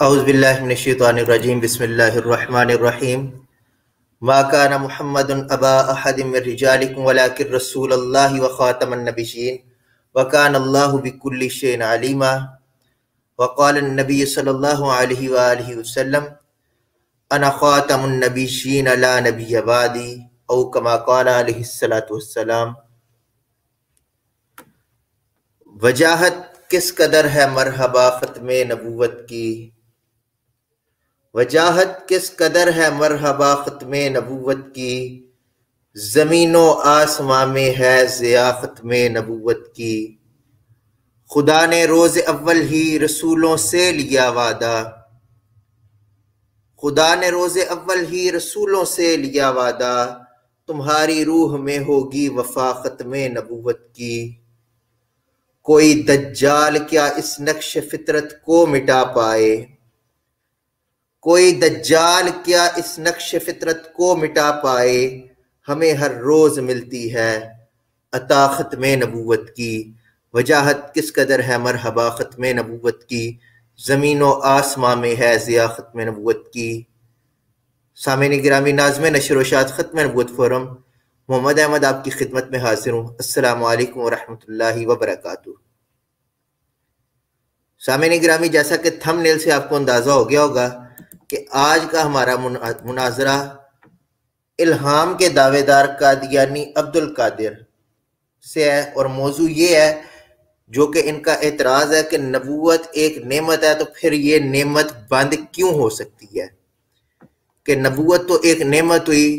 اعوذ باللہ من الشیطان الرجیم بسم اللہ الرحمن الرحیم ما کان محمد ابا احد من رجالکم ولکن رسول اللہ وخاتم النبیین وکان اللہ بکل شیء علیما وقال النبی صلی اللہ علیہ وآلہ وسلم انا خاتم النبیین لا نبی بعدی او کما قال علیہ الصلاۃ والسلام۔ وجاہت کس قدر ہے مرحبا ختم نبوت کی، وجاہت کس قدر ہے مرحبا ختم نبوت کی، زمین و آسماں میں ہے ضیاء ختم نبوت کی۔ خدا نے روز اول ہی رسولوں سے لیا وعدہ، خدا نے روز اول ہی رسولوں سے لیا وعدہ، تمہاری روح میں ہوگی وفا ختم نبوت کی۔ کوئی دجال کیا اس نقش فطرت کو مٹا پائے، کوئی دجال کیا اس نقش فطرت کو مٹا پائے، ہمیں ہر روز ملتی ہے عطا ختم نبوت کی۔ وجاہت کس قدر ہے مرحبا ختم نبوت کی، زمین و آسماں میں ہے ضیاء ختم نبوت کی۔ سامعین گرامی، ناظم نشر و اشاعت ختم نبوت فورم، محمد احمد آپ کی خدمت میں حاضر ہوں۔ السلام علیکم ورحمۃ اللہ وبرکاتہ۔ سامعین گرامی، جیسا کہ تھم نیل سے آپ کو اندازہ ہو گیا ہوگا کہ آج کا ہمارا مناظرہ الہام کے دعوے دار قادیانی عبد القادر سے ہے، اور موضوع یہ ہے جو کہ ان کا اعتراض ہے کہ نبوت ایک نعمت ہے تو پھر یہ نعمت بند کیوں ہو سکتی ہے، کہ نبوت تو ایک نعمت ہوئی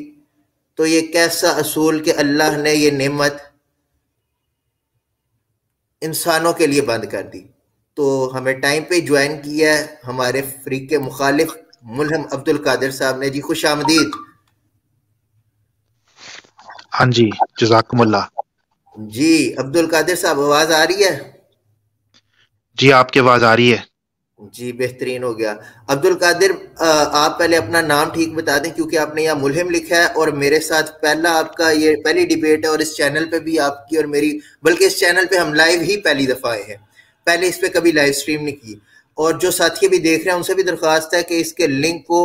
تو یہ کیسا اصول کہ اللہ نے یہ نعمت انسانوں کے لیے بند کر دی۔ تو ہمیں ٹائم پہ جوائن کیا ہے ہمارے فریق مخالف ملہم عبد القادر صاحب نے۔ جی خوش آمدید۔ ہاں جی، جزاکم اللہ۔ جی عبد القادر صاحب، آواز آ رہی ہے؟ جی آپ کی آواز آ رہی ہے۔ جی بہترین ہو گیا۔ عبد القادر، آپ پہلے اپنا نام ٹھیک بتا دیں، کیونکہ آپ نے یہاں ملہم لکھا ہے اور میرے ساتھ آپ کا یہ پہلی ڈیبیٹ ہے، اور اس چینل پہ بھی آپ کی اور میری، بلکہ اس چینل پہ ہم لائیو ہی پہلی دفعہ آئے ہیں، پہلے اس پہ کبھی لائیو سٹریم نہیں کی۔ اور جو ساتھی بھی دیکھ رہے ہیں ان سے بھی درخواست ہے کہ اس کے لنک کو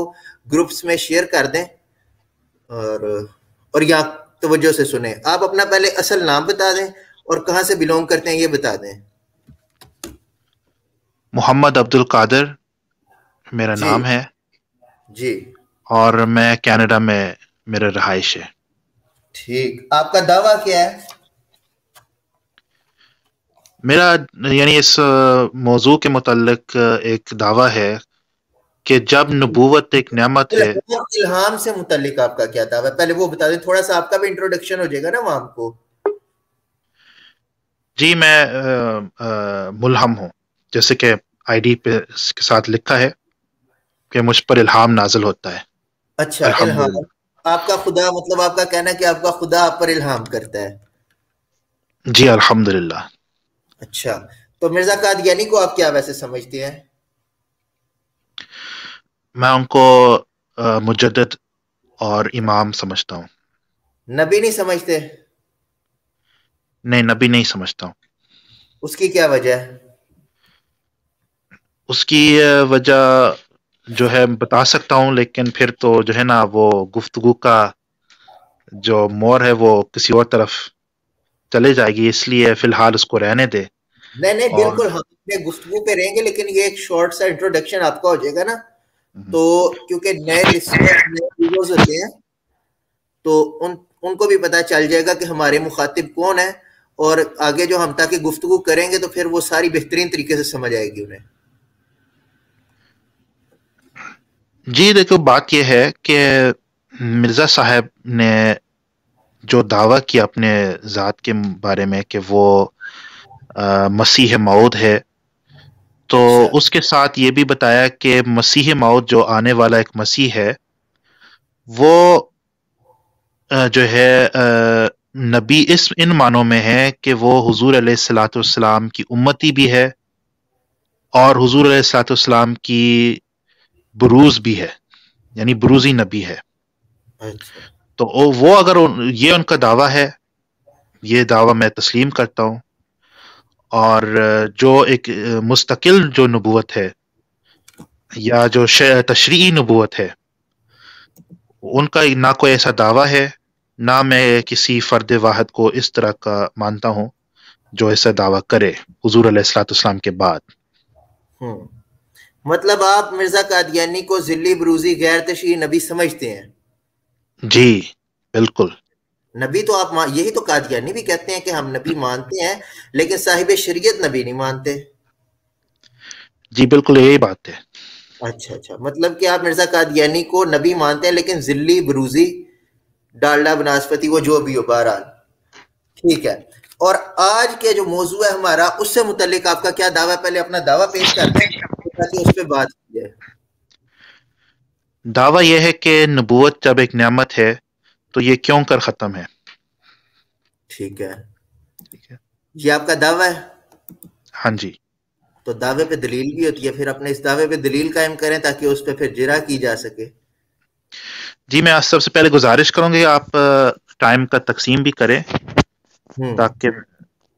گروپس میں شیئر کر دیں اور یہاں توجہ سے سنیں۔ آپ اپنا پہلے اصل نام بتا دیں اور کہاں سے بلونگ کرتے ہیں یہ بتا دیں۔ محمد عبد القادر میرا جی نام ہے، جی اور میں کینیڈا میں میرا رہائش ہے۔ ٹھیک، آپ کا دعویٰ کیا ہے؟ میرا یعنی اس موضوع کے متعلق ایک دعویٰ ہے کہ جب نبوت ایک نعمت ہے۔ الہام سے متعلق آپ کا کیا دعویٰ ہے؟ پہلے وہ بتا دیں، تھوڑا سا آپ کا بھی انٹروڈکشن ہو جائے گا نا عوام کو۔ جی میں ملہم ہوں، جیسے کہ آئی ڈی پہ اس کے ساتھ لکھا ہے کہ مجھ پر الہام نازل ہوتا ہے۔ اچھا، الہام الحمدللہ۔ آپ کا خدا، مطلب آپ کا کہنا ہے کہ آپ کا خدا آپ پر الہام کرتا ہے۔ جی الحمدللہ۔ اچھا، تو مرزا قادیانی کو آپ کیا ویسے سمجھتے ہیں؟ میں ان کو مجدد اور امام سمجھتا ہوں۔ نبی نہیں سمجھتے؟ نہیں، نبی نہیں سمجھتا ہوں۔ اس کی کیا وجہ ہے؟ اس کی وجہ جو ہے بتا سکتا ہوں، لیکن پھر تو جو ہے نا وہ گفتگو کا جو مور ہے وہ کسی اور طرف چلے جائے گی، اس لیے فی الحال اس کو رہنے دے۔ نہیں اور بالکل، ہم اپنے گفتگو پہ رہیں گے، لیکن یہ ایک شارٹ سا انٹروڈکشن آپ کا ہو جائے گا نا، تو کیونکہ نئے لسنرز، نئے ویورز ہوتے ہیں تو ان کو بھی پتہ چل جائے گا کہ ہمارے مخاطب کون ہیں، اور آگے جو ہم تاکہ گفتگو کریں گے تو پھر وہ ساری بہترین طریقے سے سمجھ آئے گی انہیں۔ جی دیکھو، بات یہ ہے کہ مرزا صاحب نے جو دعویٰ کیا اپنے ذات کے بارے میں کہ وہ مسیح موعود ہے، تو اچھا، اس کے ساتھ یہ بھی بتایا کہ مسیح موعود جو آنے والا ایک مسیح ہے، وہ جو ہے نبی ان معنوں میں ہے کہ وہ حضور علیہ الصلاۃ والسلام کی امتی بھی ہے، اور حضور علیہ الصلاۃ والسلام کی بروز بھی ہے، یعنی بروزی نبی ہے۔ اچھا، تو وہ اگر یہ ان کا دعویٰ ہے، یہ دعویٰ میں تسلیم کرتا ہوں، اور جو ایک مستقل جو نبوت ہے یا جو تشریعی نبوت ہے ان کا نہ کوئی ایسا دعویٰ ہے، نہ میں کسی فرد واحد کو اس طرح کا مانتا ہوں جو ایسا دعویٰ کرے حضور علیہ الصلوۃ والسلام کے بعد۔ ہوں مطلب آپ مرزا قادیانی کو ذلی بروزی غیر تشریعی نبی سمجھتے ہیں؟ جی بالکل۔ نبی تو آپ یہی تو قادیانی بھی کہتے ہیں کہ ہم نبی مانتے ہیں لیکن صاحب شریعت نبی نہیں مانتے۔ جی بالکل یہی بات ہے۔ اچھا مطلب کہ آپ مرزا قادیانی کو نبی مانتے ہیں لیکن ذلی بروزی ڈالڈا بناسپتی وہ جو بھی ہو بہرحال ٹھیک ہے۔ اور آج کے جو موضوع ہے ہمارا اس سے متعلق آپ کا کیا دعویٰ ہے؟ پہلے اپنا دعویٰ پیش کر دیں تاکہ اس پہ بات کی جائے۔ دعویٰ یہ ہے کہ نبوت جب ایک نعمت ہے تو یہ کیوں کر ختم ہے؟ ٹھیک ہے، یہ آپ کا دعویٰ ہے؟ ہاں جی۔ تو دعوے پہ دلیل بھی ہوتی ہے، پھر اپنے اس دعوے پہ دلیل قائم کریں تاکہ اس پہ پھر جرح کی جا سکے۔ جی میں سب سے پہلے گزارش کروں گی آپ ٹائم کا تقسیم بھی کریں تاکہ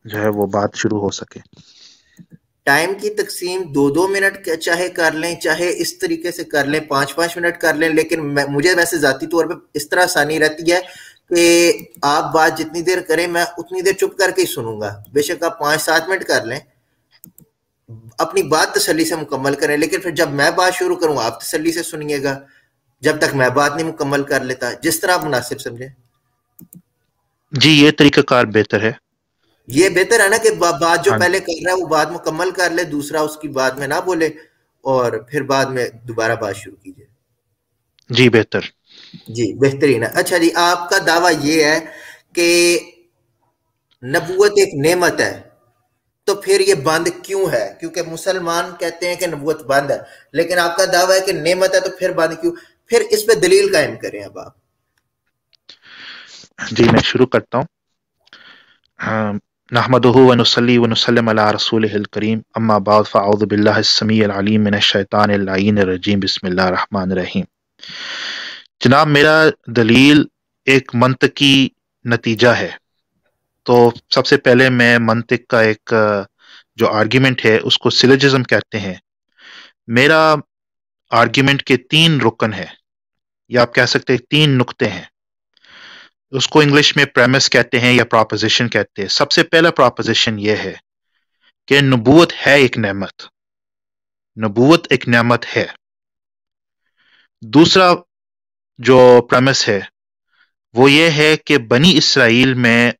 جو ہے وہ بات شروع ہو سکے۔ ٹائم کی تقسیم 2 منٹ چاہے کر لیں، چاہے اس طریقے سے کر لیں 5 منٹ کر لیں، لیکن مجھے ویسے ذاتی طور پہ اس طرح آسانی رہتی ہے کہ آپ بات جتنی دیر کریں میں اتنی دیر چپ کر کے ہی سنوں گا۔ بے شک آپ 5-7 منٹ کر لیں، اپنی بات تسلی سے مکمل کریں، لیکن پھر جب میں بات شروع کروں آپ تسلی سے سنیے گا جب تک میں بات نہیں مکمل کر لیتا، جس طرح آپ مناسب سمجھیں۔ جی یہ طریقہ کار بہتر ہے۔ یہ بہتر ہے نا کہ بات جو پہلے کر رہا ہے وہ بات مکمل کر لے، دوسرا اس کی بات میں نہ بولے اور پھر بعد میں دوبارہ بات شروع کیجیے۔ جی بہتر۔ جی بہترین ہے۔ اچھا جی، آپ کا دعویٰ یہ ہے کہ نبوت ایک نعمت ہے، تو پھر یہ بند کیوں ہے؟ کیونکہ مسلمان کہتے ہیں کہ نبوت بند ہے، لیکن آپ کا دعویٰ ہے کہ نعمت ہے تو پھر بند کیوں؟ پھر اس پہ دلیل قائم کریں اب آپ۔ جی میں شروع کرتا ہوں۔ نحمدہ ونصلی ونسلم علی رسولہ الکریم، اما بعد فاعوذ باللہ السمیع العلیم من الشیطان اللعین الرجیم، بسم اللہ الرحمن الرحیم۔ جناب میرا دلیل ایک منطقی نتیجہ ہے، تو سب سے پہلے میں منطق کا ایک جو آرگیومنٹ ہے اس کو سیلوجزم کہتے ہیں۔ میرا آرگیومنٹ کے 3 رکن ہیں، یا آپ کہہ سکتے ہیں 3 نقطے ہیں۔ اس کو انگلش میں پریمس کہتے ہیں یا پراپوزیشن کہتے ہیں۔ سب سے پہلا پراپوزیشن یہ ہے کہ نبوت ہے ایک نعمت، نبوت ایک نعمت ہے۔ دوسرا جو پریمس ہے وہ یہ ہے کہ بنی اسرائیل میں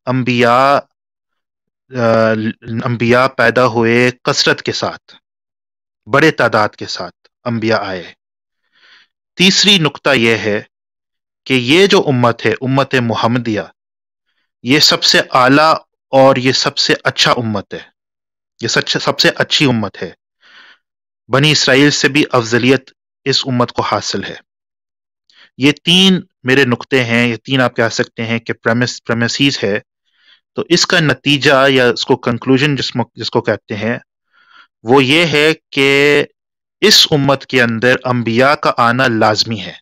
انبیاء پیدا ہوئے کثرت کے ساتھ، بڑے تعداد کے ساتھ انبیاء آئے۔ تیسری نقطہ یہ ہے کہ یہ جو امت ہے، امت محمدیہ، یہ سب سے اعلیٰ اور یہ سب سے اچھا امت ہے، یہ سب سے اچھی امت ہے۔ بنی اسرائیل سے بھی افضلیت اس امت کو حاصل ہے۔ یہ 3 میرے نقطے ہیں، یہ 3 آپ کہہ سکتے ہیں کہ پریمیسیز ہے۔ تو اس کا نتیجہ یا اس کو کنکلوژن جس کو کہتے ہیں وہ یہ ہے کہ اس امت کے اندر انبیاء کا آنا لازمی ہے۔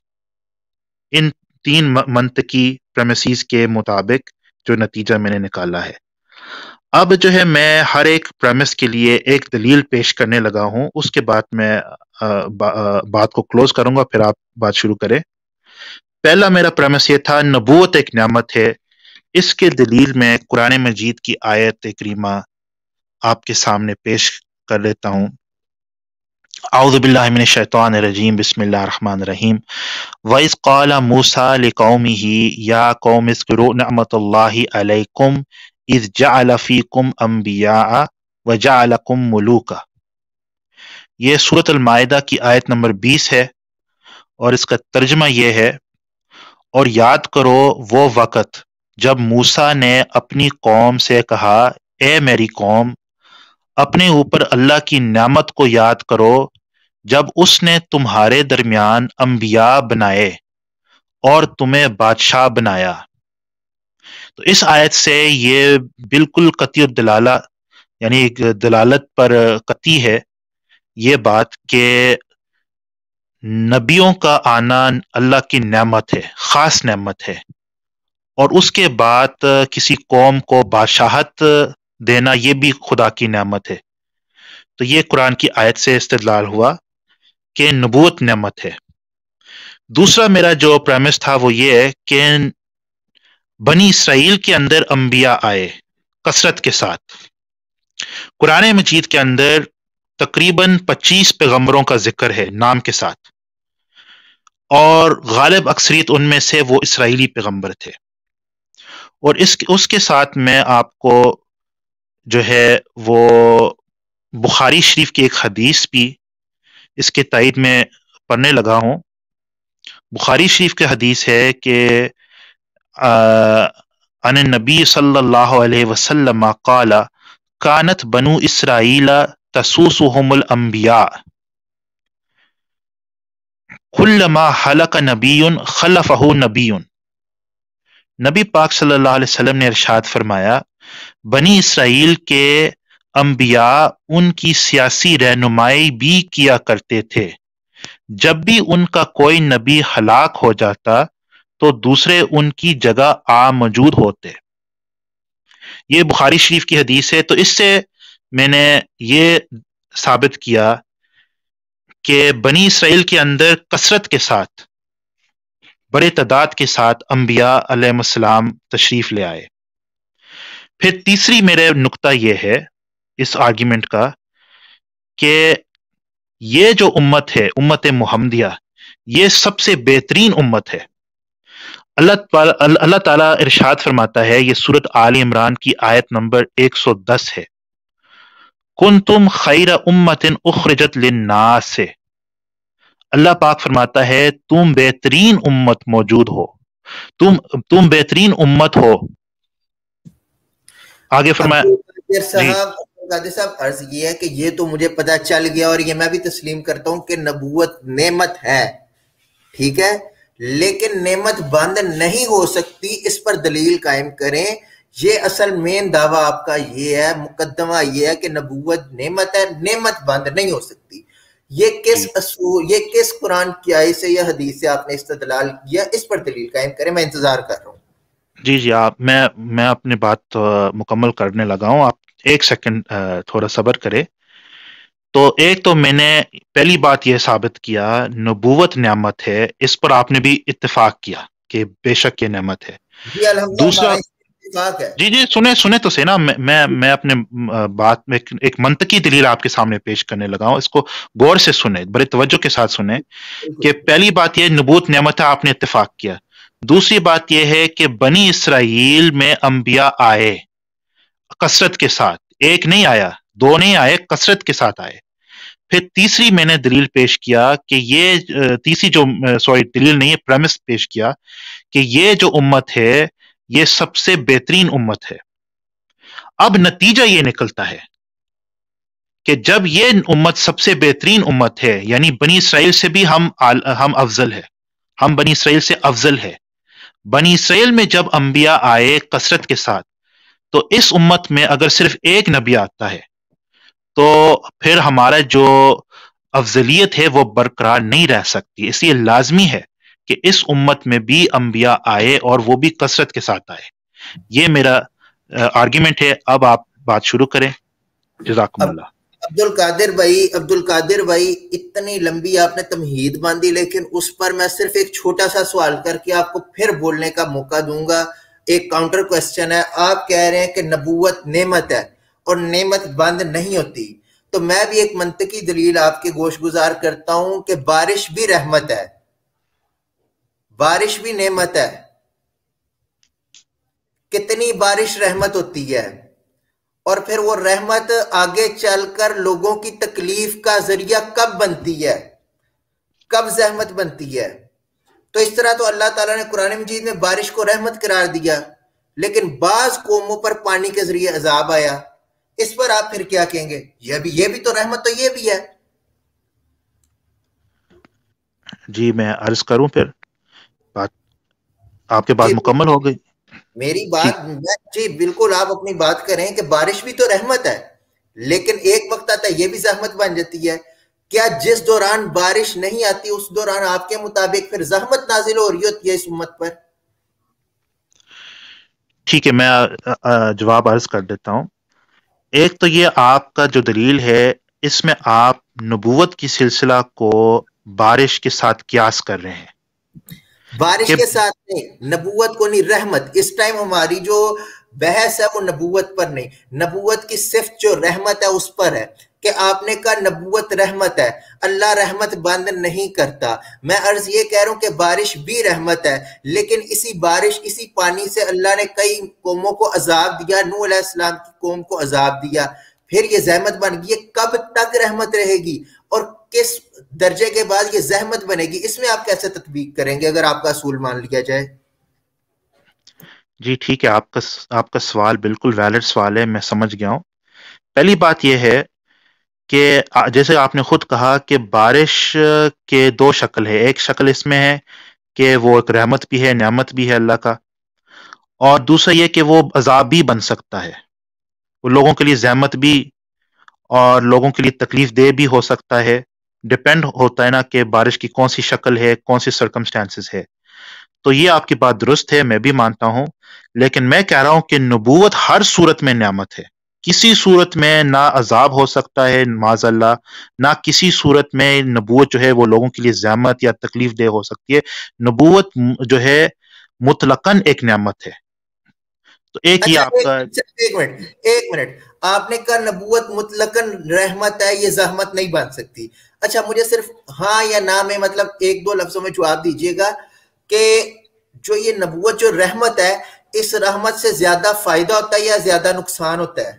ان 3 منطقی پریمیسیز کے مطابق جو نتیجہ میں نے نکالا ہے۔ اب جو ہے میں ہر ایک پریمس کے لیے ایک دلیل پیش کرنے لگا ہوں، اس کے بعد میں بات کو کلوز کروں گا، پھر آپ بات شروع کریں۔ پہلا میرا پریمس یہ تھا نبوت ایک نعمت ہے۔ اس کے دلیل میں قرآن مجید کی آیت کریمہ آپ کے سامنے پیش کر لیتا ہوں۔ اعوذ باللہ من الشیطان الرجیم، بسم اللہ الرحمن الرحیم۔ وَإِذْ قَالَ مُوسَىٰ لِقَوْمِهِ يَا قَوْمِ اذْكُرُوا نِعْمَتَ اللَّهِ عَلَيْكُمْ اذ جعل فیکم انبیاء وجعلکم ملوکا۔ یہ سورۃ المائدہ کی آیت نمبر 20 ہے، اور اس کا ترجمہ یہ ہے: اور یاد کرو وہ وقت جب موسیٰ نے اپنی قوم سے کہا، اے میری قوم، اپنے اوپر اللہ کی نعمت کو یاد کرو جب اس نے تمہارے درمیان انبیاء بنائے اور تمہیں بادشاہ بنایا۔ تو اس آیت سے یہ بالکل قطعی الدلالہ، یعنی ایک دلالت پر قطعی ہے یہ بات کہ نبیوں کا آنا اللہ کی نعمت ہے، خاص نعمت ہے، اور اس کے بعد کسی قوم کو بادشاہت دینا یہ بھی خدا کی نعمت ہے۔ تو یہ قرآن کی آیت سے استدلال ہوا کہ نبوت نعمت ہے. دوسرا میرا جو پریمس تھا وہ یہ ہے کہ بنی اسرائیل کے اندر انبیاء آئے کثرت کے ساتھ. قرآن مجید کے اندر تقریباً 25 پیغمبروں کا ذکر ہے نام کے ساتھ، اور غالب اکثریت ان میں سے وہ اسرائیلی پیغمبر تھے. اور اس کے ساتھ میں آپ کو جو ہے وہ بخاری شریف کی ایک حدیث بھی اس کے تائید میں پڑھنے لگا ہوں. بخاری شریف کی حدیث ہے کہ ان النبی صلی اللہ علیہ وسلم قال کانت بنو اسرائیل تسوسهم الانبیاء کلما حلق نبی خلفہ نبی. نبی پاک صلی اللہ علیہ وسلم نے ارشاد فرمایا بنی اسرائیل کے انبیاء ان کی سیاسی رہنمائی بھی کیا کرتے تھے. جب بھی ان کا کوئی نبی ہلاک ہو جاتا تو دوسرے ان کی جگہ موجود ہوتے. یہ بخاری شریف کی حدیث ہے. تو اس سے میں نے یہ ثابت کیا کہ بنی اسرائیل کے اندر کثرت کے ساتھ بڑے تعداد کے ساتھ انبیاء علیہ السلام تشریف لے آئے. پھر تیسری میرے نقطہ یہ ہے اس آرگیومنٹ کا کہ یہ جو امت ہے امت محمدیہ یہ سب سے بہترین امت ہے. اللہ تعالیٰ ارشاد فرماتا ہے، یہ سورۃ آل عمران کی آیت نمبر 110 ہے، کنتم خیر امت اخرجت للناس سے. اللہ پاک فرماتا ہے تم بہترین امت موجود ہو، تم بہترین امت ہو. آگے فرمایا جی قادر صاحب عرض یہ ہے کہ یہ تو مجھے پتا چل گیا اور یہ میں بھی تسلیم کرتا ہوں کہ نبوت نعمت ہے، ٹھیک ہے، لیکن نعمت بند نہیں ہو سکتی، اس پر دلیل قائم کریں. یہ اصل مین دعویٰ آپ کا یہ ہے، مقدمہ یہ ہے کہ نبوت نعمت ہے، نعمت بند نہیں ہو سکتی. یہ کس قرآن کی آیت سے یا حدیث سے آپ نے استدلال کیا؟ اس پر دلیل قائم کریں، میں انتظار کر رہا ہوں. جی میں اپنی بات مکمل کرنے لگا ہوں، آپ ایک سیکنڈ تھوڑا صبر کرے. تو ایک تو میں نے پہلی بات یہ ثابت کیا نبوت نعمت ہے، اس پر آپ نے بھی اتفاق کیا کہ بے شک یہ نعمت ہے. جی الحمدللہ دوسرا اتفاق ہے. جی سنیں تو نا، میں اپنے بات میں ایک منطقی دلیل آپ کے سامنے پیش کرنے لگا ہوں، اس کو غور سے سنیں، بڑے توجہ کے ساتھ سنیں. کہ پہلی بات یہ نبوت نعمت ہے، آپ نے اتفاق کیا. دوسری بات یہ ہے کہ بنی اسرائیل میں انبیاء آئے کثرت کے ساتھ، ایک نہیں آیا، دو نہیں آئے، کثرت کے ساتھ آئے. پھر تیسری میں نے دلیل پیش کیا کہ یہ تیسری جو دلیل نہیں ہے، پریمس پیش کیا کہ یہ جو امت ہے یہ سب سے بہترین امت ہے. اب نتیجہ یہ نکلتا ہے کہ جب یہ امت سب سے بہترین امت ہے، یعنی بنی اسرائیل سے بھی ہم افضل ہے، ہم بنی اسرائیل سے افضل ہے. بنی اسرائیل میں جب انبیاء آئے کثرت کے ساتھ، تو اس امت میں اگر صرف ایک نبی آتا ہے تو پھر ہمارا جو افضلیت ہے وہ برقرار نہیں رہ سکتی. اس لیے لازمی ہے کہ اس امت میں بھی انبیاء آئے اور وہ بھی کثرت کے ساتھ آئے. یہ میرا آرگیومنٹ ہے. اب آپ بات شروع کریں. جزاکم اللہ. عبد القادر بھائی اتنی لمبی آپ نے تمہید باندھی، لیکن اس پر میں صرف ایک چھوٹا سا سوال کر کے آپ کو پھر بولنے کا موقع دوں گا. ایک کاؤنٹر کوسچن ہے، آپ کہہ رہے ہیں کہ نبوت نعمت ہے اور نعمت بند نہیں ہوتی، تو میں بھی ایک منطقی دلیل آپ کے گوش گزار کرتا ہوں کہ بارش بھی رحمت ہے، بارش بھی نعمت ہے. کتنی بارش رحمت ہوتی ہے، اور پھر وہ رحمت آگے چل کر لوگوں کی تکلیف کا ذریعہ کب بنتی ہے، کب زحمت بنتی ہے. تو اس طرح تو اللہ تعالیٰ نے قرآن مجید میں بارش کو رحمت قرار دیا، لیکن بعض قوموں پر پانی کے ذریعے عذاب آیا. اس پر آپ پھر کیا کہیں گے؟ یہ بھی تو رحمت، تو یہ بھی ہے. جی میں عرض کروں، پھر بات آپ کے بات مکمل ہو گئی. میری بات جی بالکل آپ اپنی بات کریں کہ بارش بھی تو رحمت ہے، لیکن ایک وقت آتا ہے یہ بھی زحمت بن جاتی ہے. کیا جس دوران بارش نہیں آتی اس دوران آپ کے مطابق پھر زحمت نازل ہو رہی ہوتی ہے اس امت پر؟ ٹھیک ہے، میں جواب عرض کر دیتا ہوں. ایک تو یہ آپ کا جو دلیل ہے اس میں آپ نبوت کی سلسلہ کو بارش کے ساتھ قیاس کر رہے ہیں. بارش کہ کے ساتھ نہیں، نبوت کو نہیں، رحمت. اس ٹائم ہماری جو بحث ہے وہ نبوت پر نہیں، نبوت کی صفت جو رحمت ہے اس پر ہے. کہ آپ نے کہا نبوت رحمت ہے، اللہ رحمت بند نہیں کرتا. میں عرض یہ کہہ رہا ہوں کہ بارش بھی رحمت ہے، لیکن اسی بارش، اسی پانی سے اللہ نے کئی قوموں کو عذاب دیا. نوح علیہ السلام کی قوم کو عذاب دیا، پھر یہ زحمت بن گئی. یہ کب تک رحمت رہے گی اور کس درجے کے بعد یہ زحمت بنے گی؟ اس میں آپ کیسے تطبیق کریں گے اگر آپ کا اصول مان لیا جائے؟ جی ٹھیک ہے، آپ کا سوال بالکل ویلڈ سوال ہے، میں سمجھ گیا ہوں. پہلی بات یہ ہے کہ جیسے آپ نے خود کہا کہ بارش کے دو شکل ہے. ایک شکل اس میں ہے کہ وہ ایک رحمت بھی ہے، نعمت بھی ہے اللہ کا، اور دوسرا یہ کہ وہ عذاب بھی بن سکتا ہے. وہ لوگوں کے لیے زحمت بھی اور لوگوں کے لیے تکلیف دہ بھی ہو سکتا ہے. ڈپینڈ ہوتا ہے نا کہ بارش کی کون سی شکل ہے، کون سی سرکمسٹانسز ہے. تو یہ آپ کی بات درست ہے، میں بھی مانتا ہوں. لیکن میں کہہ رہا ہوں کہ نبوت ہر صورت میں نعمت ہے. کسی صورت میں نہ عذاب ہو سکتا ہے معاذ اللہ، نہ کسی صورت میں نبوت جو ہے وہ لوگوں کے لیے زحمت یا تکلیف دہ ہو سکتی ہے. نبوت جو ہے مطلقاً ایک نعمت ہے. تو ایک یہ اچھا آپ کا ایک منٹ. آپ نے کہا نبوت مطلقاً رحمت ہے، یہ زحمت نہیں بن سکتی. اچھا مجھے صرف ہاں یا نہ میں مطلب ایک دو لفظوں میں جواب دیجئے گا کہ جو یہ نبوت جو رحمت ہے، اس رحمت سے زیادہ فائدہ ہوتا ہے یا زیادہ نقصان ہوتا ہے؟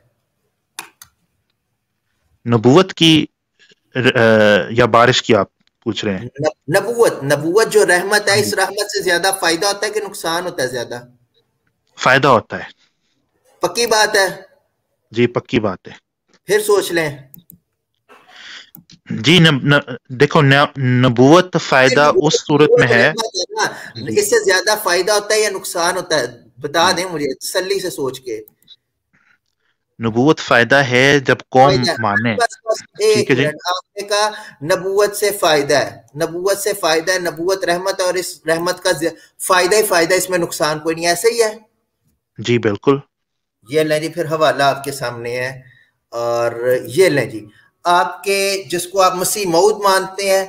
نبوت کی یا بارش کی آپ پوچھ رہے ہیں؟ نبوت جو رحمت ہے، ہاں اس جی، رحمت سے زیادہ فائدہ ہوتا ہے کہ نقصان ہوتا ہے زیادہ؟ فائدہ ہوتا ہے. پکی بات ہے؟ جی پکی بات ہے. پھر سوچ لیں. جی دیکھو نبوت فائدہ اس صورت میں نبوت ہے. رحمت ہے نا، جی اس سے زیادہ فائدہ ہوتا ہے یا نقصان ہوتا ہے؟ بتا جی دیں مجھے تسلی سے سوچ کے. نبوت فائدہ ہے جب قوم فائدہ مانے. بس ٹھیک ایک ہے جی. منٹ. آپ نے کہا نبوت سے فائدہ ہے، نبوت سے فائدہ ہے، نبوت رحمت ہے، اور اس رحمت کا فائدہ ہی فائدہ، اس میں نقصان کوئی نہیں، ایسے ہی ہے؟ جی بالکل. یہ لیں جی، پھر حوالہ آپ کے سامنے ہے. اور یہ لیں جی، آپ کے جس کو آپ مسیح موعود مانتے ہیں،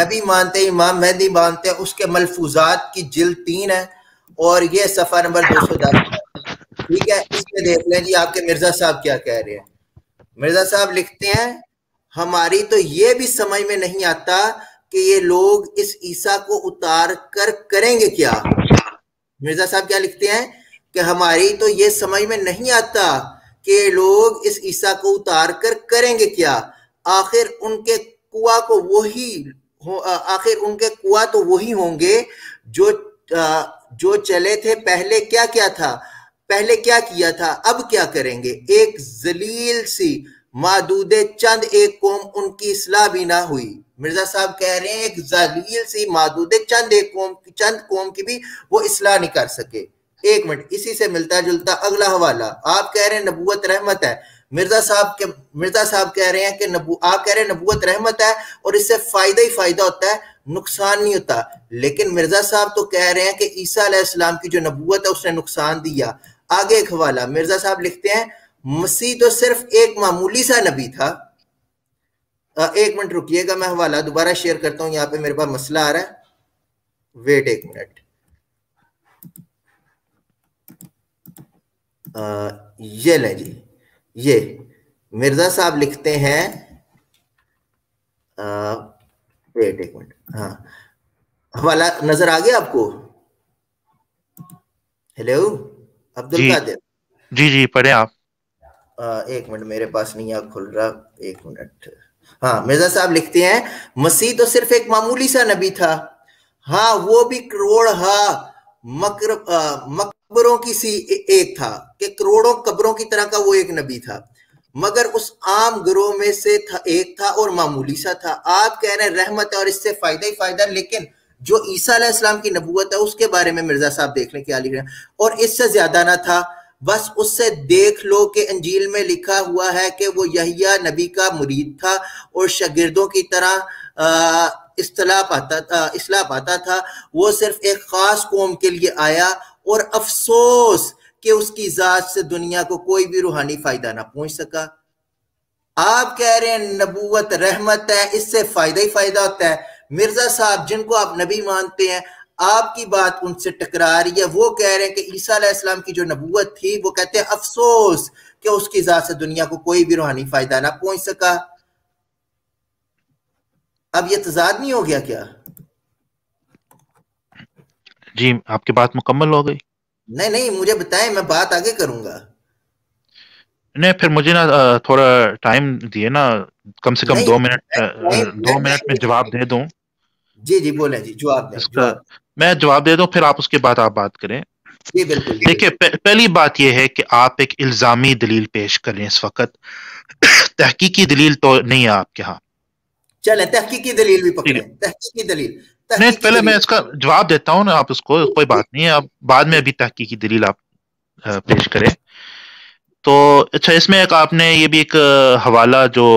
نبی مانتے ہیں، امام مہدی مانتے ہیں، اس کے ملفوظات کی جلد 3 ہے، اور یہ صفحہ نمبر 210 ہے. ٹھیک ہے، اس میں دیکھ لیں جی آپ کے مرزا صاحب کیا کہہ رہے ہیں. مرزا صاحب لکھتے ہیں ہماری تو یہ بھی سمجھ میں نہیں آتا کہ یہ لوگ اس عیسیٰ کو اتار کر کریں گے کیا. مرزا صاحب کیا لکھتے ہیں کہ ہماری تو یہ سمجھ میں نہیں آتا کہ یہ لوگ اس عیسیٰ کو اتار کر کریں گے کیا. آخر ان کے کنواں تو وہی ہوں گے جو چلے تھے. پہلے کیا کیا تھا، پہلے کیا کیا تھا، اب کیا کریں گے. ایک ذلیل سی معدود چند ایک قوم، ان کی اصلاح بھی نہ ہوئی. مرزا صاحب کہہ رہے ہیں ایک ذلیل سی معدود چند قوم کی بھی وہ اصلاح نہیں کر سکے. ایک منٹ، اسی سے ملتا جلتا اگلا حوالہ. آپ کہہ رہے ہیں نبوت رحمت ہے، مرزا صاحب کہہ رہے ہیں کہ آپ کہہ رہے ہیں نبوت رحمت ہے اور اس سے فائدہ ہی فائدہ ہوتا ہے، نقصان نہیں ہوتا. لیکن مرزا صاحب تو کہہ رہے ہیں کہ عیسیٰ علیہ السلام کی جو نبوت ہے اس نے نقصان دیا. آگے ایک حوالہ، مرزا صاحب لکھتے ہیں مسیح تو صرف ایک معمولی سا نبی تھا. ایک منٹ رکیے گا، میں حوالہ دوبارہ شیئر کرتا ہوں، یہاں پہ میرے پاس مسئلہ آ رہا ہے. ویٹ ایک منٹ. یہ لیں جی، یہ مرزا صاحب لکھتے ہیں ویٹ ایک منٹ. ہاں حوالہ نظر آ گیا آپ کو؟ ہیلو عبد جی القادر. جی جی پڑھیں آپ. ایک منٹ، میرے پاس نہیں کھل رہا، ایک منٹ. ہاں مرزا صاحب لکھتے ہیں مسیح تو صرف ایک معمولی سا نبی تھا، ہاں وہ بھی کروڑ مقبروں کی سی ایک تھا، کہ کروڑوں قبروں کی طرح کا وہ ایک نبی تھا، مگر اس عام گروہ میں سے ایک تھا اور معمولی سا تھا. آپ کہہ رہے ہیں رحمت ہے اور اس سے فائدہ ہی فائدہ، لیکن جو عیسیٰ علیہ السلام کی نبوت ہے اس کے بارے میں مرزا صاحب دیکھ لیں کیا لکھ رہے ہیں. اور اس سے زیادہ نہ تھا، بس اس سے دیکھ لو کہ انجیل میں لکھا ہوا ہے کہ وہ یحییٰ نبی کا مرید تھا اور شاگردوں کی طرح اصلاح پاتا تھا. وہ صرف ایک خاص قوم کے لیے آیا، اور افسوس کہ اس کی ذات سے دنیا کو کوئی بھی روحانی فائدہ نہ پہنچ سکا. آپ کہہ رہے ہیں نبوت رحمت ہے، اس سے فائدہ ہی فائدہ ہوتا ہے. مرزا صاحب جن کو آپ نبی مانتے ہیں، آپ کی بات ان سے ٹکرا رہی ہے. وہ کہہ رہے ہیں کہ عیسیٰ علیہ السلام کی جو نبوت تھی، وہ کہتے ہیں افسوس کہ اس کی ذات سے دنیا کو کوئی بھی روحانی فائدہ نہ پہنچ سکا. اب یہ تضاد نہیں ہو گیا کیا؟ جی آپ کی بات مکمل ہو گئی. نہیں نہیں، مجھے بتائیں، میں بات آگے کروں گا. نہیں پھر مجھے نا تھوڑا ٹائم دیے نا، کم سے کم نہیں 2 منٹ، میں 2 منٹ میں جواب دے دوں جی جی بولیں جی، جواب دیں اس کا. جواب. میں جواب دے دوں پھر آپ اس کے بعد آپ بات کریں. جی بالکل جی دیکھیے بالکل. پہلی بات یہ ہے کہ آپ ایک الزامی دلیل پیش کر رہے ہیں اس وقت، تحقیقی دلیل تو نہیں ہے آپ کے ہاں. چلیں تحقیقی دلیل بھی ٹھیک ہے، پکڑیں، تحقیقی دلیل. نہیں تحقیقی پہلے میں دلیل. اس کا جواب دیتا ہوں نا، آپ اس کو کوئی بات نہیں ہے، آپ بعد میں ابھی تحقیقی دلیل آپ پیش کریں. تو اچھا، اس میں ایک آپ نے یہ بھی ایک حوالہ جو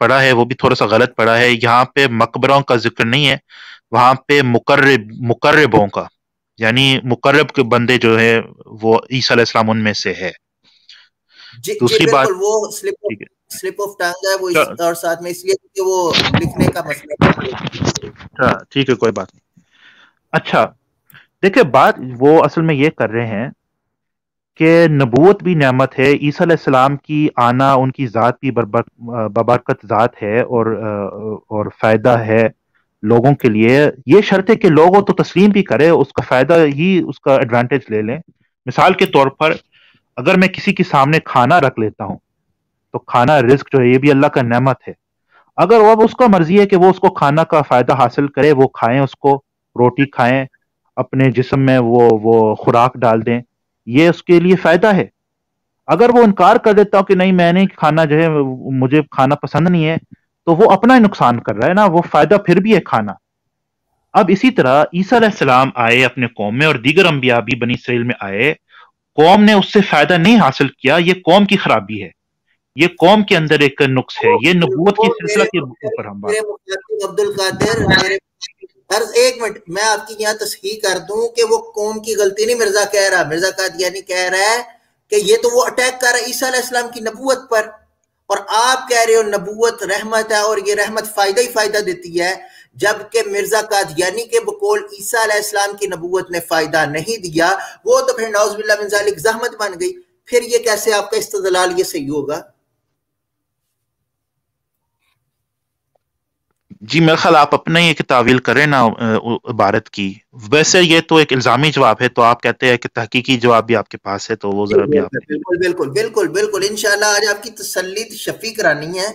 پڑھا ہے وہ بھی تھوڑا سا غلط پڑھا ہے. یہاں پہ مقبروں کا ذکر نہیں ہے، وہاں پہ مقربوں کا، یعنی مقرب کے بندے جو ہے وہ عیسیٰ علیہ السلام ان میں سے ہے. جی جی دوسری بات، بالکل، وہ ٹھیک ہے، سلپ آف ٹنگ ہے وہ چل- اور ساتھ میں اس لیے کہ وہ لکھنے کا مسئلہ ہے. اچھا ٹھیک ہے، کوئی بات نہیں. اچھا دیکھیں، بات وہ اصل میں یہ کر رہے ہیں کہ نبوت بھی نعمت ہے، عیسیٰ علیہ السلام کی آنا ان کی ذات بھی ببرکت ذات ہے، اور فائدہ ہے لوگوں کے لیے. یہ شرط ہے کہ لوگوں تو تسلیم بھی کرے، اس کا فائدہ ہی، اس کا ایڈوانٹیج لے لیں. مثال کے طور پر اگر میں کسی کے سامنے کھانا رکھ لیتا ہوں تو کھانا، رزق جو ہے یہ بھی اللہ کا نعمت ہے. اگر وہ اب اس کا مرضی ہے کہ وہ اس کو کھانا کا فائدہ حاصل کرے، وہ کھائیں، اس کو روٹی کھائیں، اپنے جسم میں وہ خوراک ڈال دیں، یہ اس کے لیے فائدہ ہے. اگر وہ انکار کر دیتا ہو کہ نہیں میں نہیں کھانا، جو ہے مجھے کھانا پسند نہیں ہے، تو وہ اپنا ہی نقصان کر رہا ہے نا، وہ فائدہ پھر بھی ہے کھانا. اب اسی طرح عیسیٰ علیہ السلام آئے اپنے قوم میں، اور دیگر انبیاء بھی بنی اسرائیل میں آئے، قوم نے اس سے فائدہ نہیں حاصل کیا، یہ قوم کی خرابی ہے، یہ قوم کے اندر ایک نقص ہے، یہ نبوت کی وہ سلسلہ کے اوپر ہم بات. میرے مخاطب عبد القادر، میرے عرض ایک منٹ میں آپ کی یہاں تصحیح کر دوں کہ وہ قوم کی غلطی نہیں مرزا کہہ رہا. مرزا قادیانی کہہ رہا ہے کہ یہ تو وہ اٹیک کر رہا ہے عیسیٰ علیہ السلام کی نبوت پر، اور آپ کہہ رہے ہو نبوت رحمت ہے اور یہ رحمت فائدہ ہی فائدہ دیتی ہے، جبکہ مرزا قادیانی کے بقول عیسیٰ علیہ السلام کی نبوت نے فائدہ نہیں دیا. وہ تو پھر نعوذ باللہ من ذالک زحمت بن گئی. پھر یہ کیسے آپ کا استدلال یہ صحیح ہوگا؟ جی میرا خیال آپ اپنا ہی ایک تعویل کریں نا عبارت کی. ویسے یہ تو ایک الزامی جواب ہے، تو آپ کہتے ہیں کہ تحقیقی جواب بھی آپ کے پاس ہے، تو وہ ذرا بھی آپ نے. بالکل بالکل بالکل بالکل انشاءاللہ آج آپ کی تسلی شفیع کرانی ہے.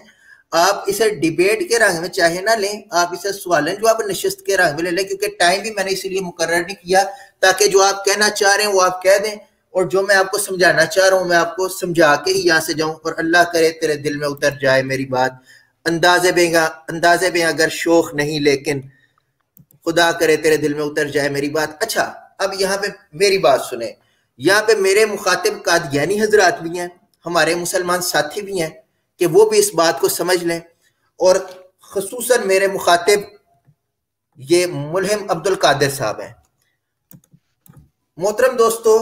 آپ اسے ڈیبیٹ کے رنگ میں چاہے نہ لیں، آپ اسے سوال جواب نشست کے رنگ میں لے لیں، کیونکہ ٹائم بھی میں نے اسی لیے مقرر نہیں کیا تاکہ جو آپ کہنا چاہ رہے ہیں وہ آپ کہہ دیں، اور جو میں آپ کو سمجھانا چاہ رہا ہوں میں آپ کو سمجھا کے ہی یہاں سے جاؤں، اور اللہ کرے تیرے دل میں اتر جائے میری بات. اندازے میں اگر شوخ نہیں، لیکن خدا کرے تیرے دل میں اتر جائے میری بات. اچھا اب یہاں پہ میری بات سنیں. یہاں پہ میرے مخاطب قادیانی حضرات بھی ہیں، ہمارے مسلمان ساتھی بھی ہیں، کہ وہ بھی اس بات کو سمجھ لیں. اور خصوصاً میرے مخاطب یہ ملہم عبد القادر صاحب ہیں. محترم دوستو،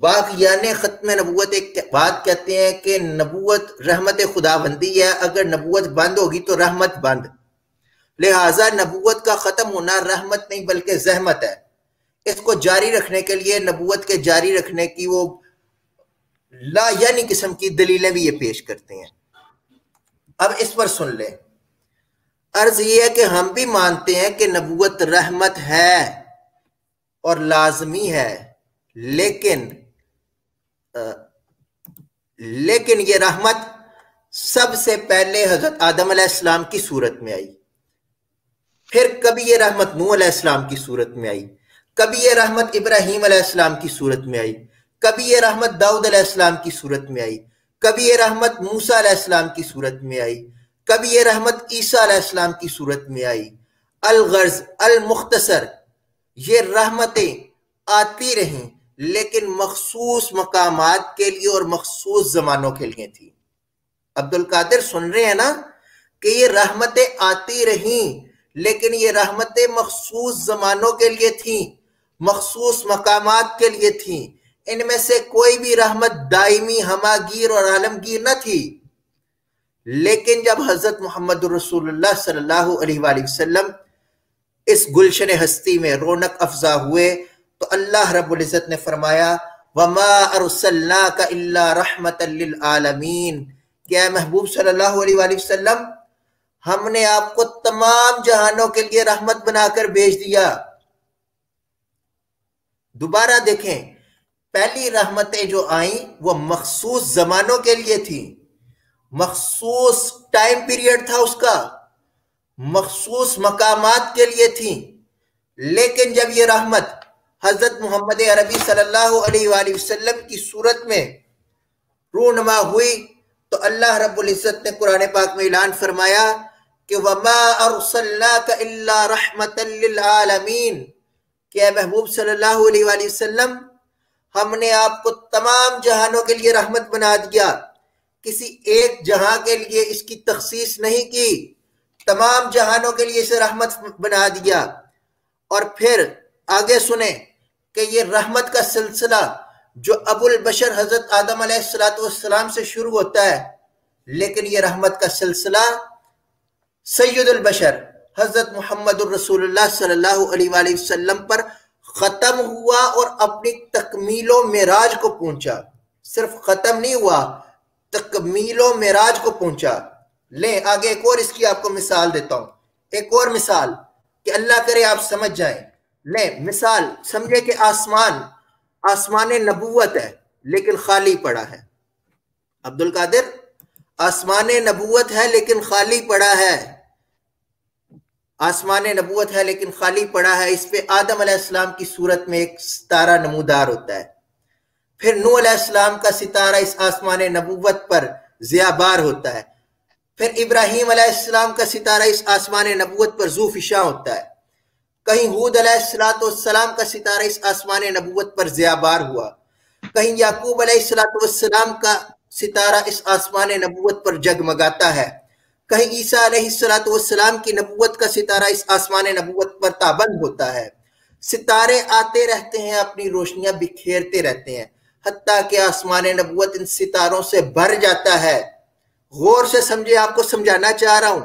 باقیان ختم نبوت ایک بات کہتے ہیں کہ نبوت رحمت خدا بندی ہے، اگر نبوت بند ہوگی تو رحمت بند، لہٰذا نبوت کا ختم ہونا رحمت نہیں بلکہ زحمت ہے. اس کو جاری رکھنے کے لیے نبوت کے جاری رکھنے کی وہ لا یعنی قسم کی دلیلیں بھی یہ پیش کرتے ہیں. اب اس پر سن لیں. عرض یہ ہے کہ ہم بھی مانتے ہیں کہ نبوت رحمت ہے اور لازمی ہے، لیکن یہ رحمت سب سے پہلے حضرت آدم علیہ السلام کی صورت میں آئی، پھر کبھی یہ رحمت نوح علیہ السلام کی صورت میں آئی، کبھی یہ رحمت ابراہیم علیہ السلام کی صورت میں آئی، کبھی یہ رحمت داؤد علیہ السلام کی صورت میں آئی، کبھی یہ رحمت موسیٰ علیہ السلام کی صورت میں آئی، کبھی یہ رحمت عیسیٰ علیہ السلام کی صورت میں آئی. الغرض المختصر، یہ رحمتیں آتی رہیں لیکن مخصوص مقامات کے لیے اور مخصوص زمانوں کے لیے تھی. عبد القادر سن رہے ہیں نا کہ یہ رحمتیں آتی رہیں لیکن یہ رحمتیں مخصوص زمانوں کے لیے تھیں، مخصوص مقامات کے لیے تھیں. ان میں سے کوئی بھی رحمت دائمی، ہمہ گیر اور عالمگیر نہ تھی. لیکن جب حضرت محمد رسول اللہ صلی اللہ علیہ وآلہ وسلم اس گلشن ہستی میں رونق افزا ہوئے تو اللہ رب العزت نے فرمایا وَمَا أَرْسَلْنَاكَ إِلَّا رَحْمَةً لِلْعَالَمِينَ کہ اے محبوب صلی اللہ علیہ وآلہ وسلم ہم نے آپ کو تمام جہانوں کے لیے رحمت بنا کر بھیج دیا۔ دوبارہ دیکھیں، پہلی رحمتیں جو آئیں وہ مخصوص زمانوں کے لیے تھیں، مخصوص ٹائم پیریڈ تھا اس کا، مخصوص مقامات کے لیے تھیں، لیکن جب یہ رحمت حضرت محمد عربی صلی اللہ علیہ وآلہ وسلم کی صورت میں رونما ہوئی تو اللہ رب العزت نے قرآن پاک میں اعلان فرمایا کہ وَمَا أَرْسَلْنَاكَ إِلَّا رَحْمَةً لِلْعَالَمِينَ کہ اے محبوب صلی اللہ علیہ وآلہ وسلم ہم نے آپ کو تمام جہانوں کے لیے رحمت بنا دیا، کسی ایک جہاں کے لیے اس کی تخصیص نہیں کی، تمام جہانوں کے لیے اسے رحمت بنا دیا۔ اور پھر آگے سنیں کہ یہ رحمت کا سلسلہ جو ابو البشر حضرت آدم علیہ السلام سے شروع ہوتا ہے، لیکن یہ رحمت کا سلسلہ سید البشر حضرت محمد الرسول اللہ صلی اللہ علیہ وآلہ وسلم پر ختم ہوا اور اپنی تکمیل و معراج کو پہنچا۔ صرف ختم نہیں ہوا، تکمیل و معراج کو پہنچا۔ لیں آگے ایک اور اس کی آپ کو مثال دیتا ہوں، ایک اور مثال کہ اللہ کرے آپ سمجھ جائیں۔ لیں مثال سمجھے کہ آسمان نبوت ہے لیکن خالی پڑا ہے۔ عبد القادر، آسمان نبوت ہے لیکن خالی پڑا ہے، آسمان نبوت ہے لیکن خالی پڑا ہے، اس پہ آدم علیہ السلام کی صورت میں ایک ستارہ نمودار ہوتا ہے، پھر نوح علیہ السلام کا ستارہ اس آسمان نبوت پر ضیابار ہوتا ہے، پھر ابراہیم علیہ السلام کا ستارہ اس آسمان نبوت پر ذو فشاں ہوتا ہے، کہیں ہود علیہ السلام کا ستارہ اس آسمان نبوت پر ضیابار ہوا، کہیں یعقوب علیہ السلام کا ستارہ اس آسمان نبوت پر جگمگاتا ہے، کہیں عیسیٰ علیہ السلام کی نبوت کا ستارہ اس آسمان نبوت پر تابند ہوتا ہے۔ ستارے آتے رہتے ہیں، اپنی روشنیاں بکھیرتے رہتے ہیں، حتیٰ کہ آسمان نبوت ان ستاروں سے بھر جاتا ہے۔ غور سے سمجھے، آپ کو سمجھانا چاہ رہا ہوں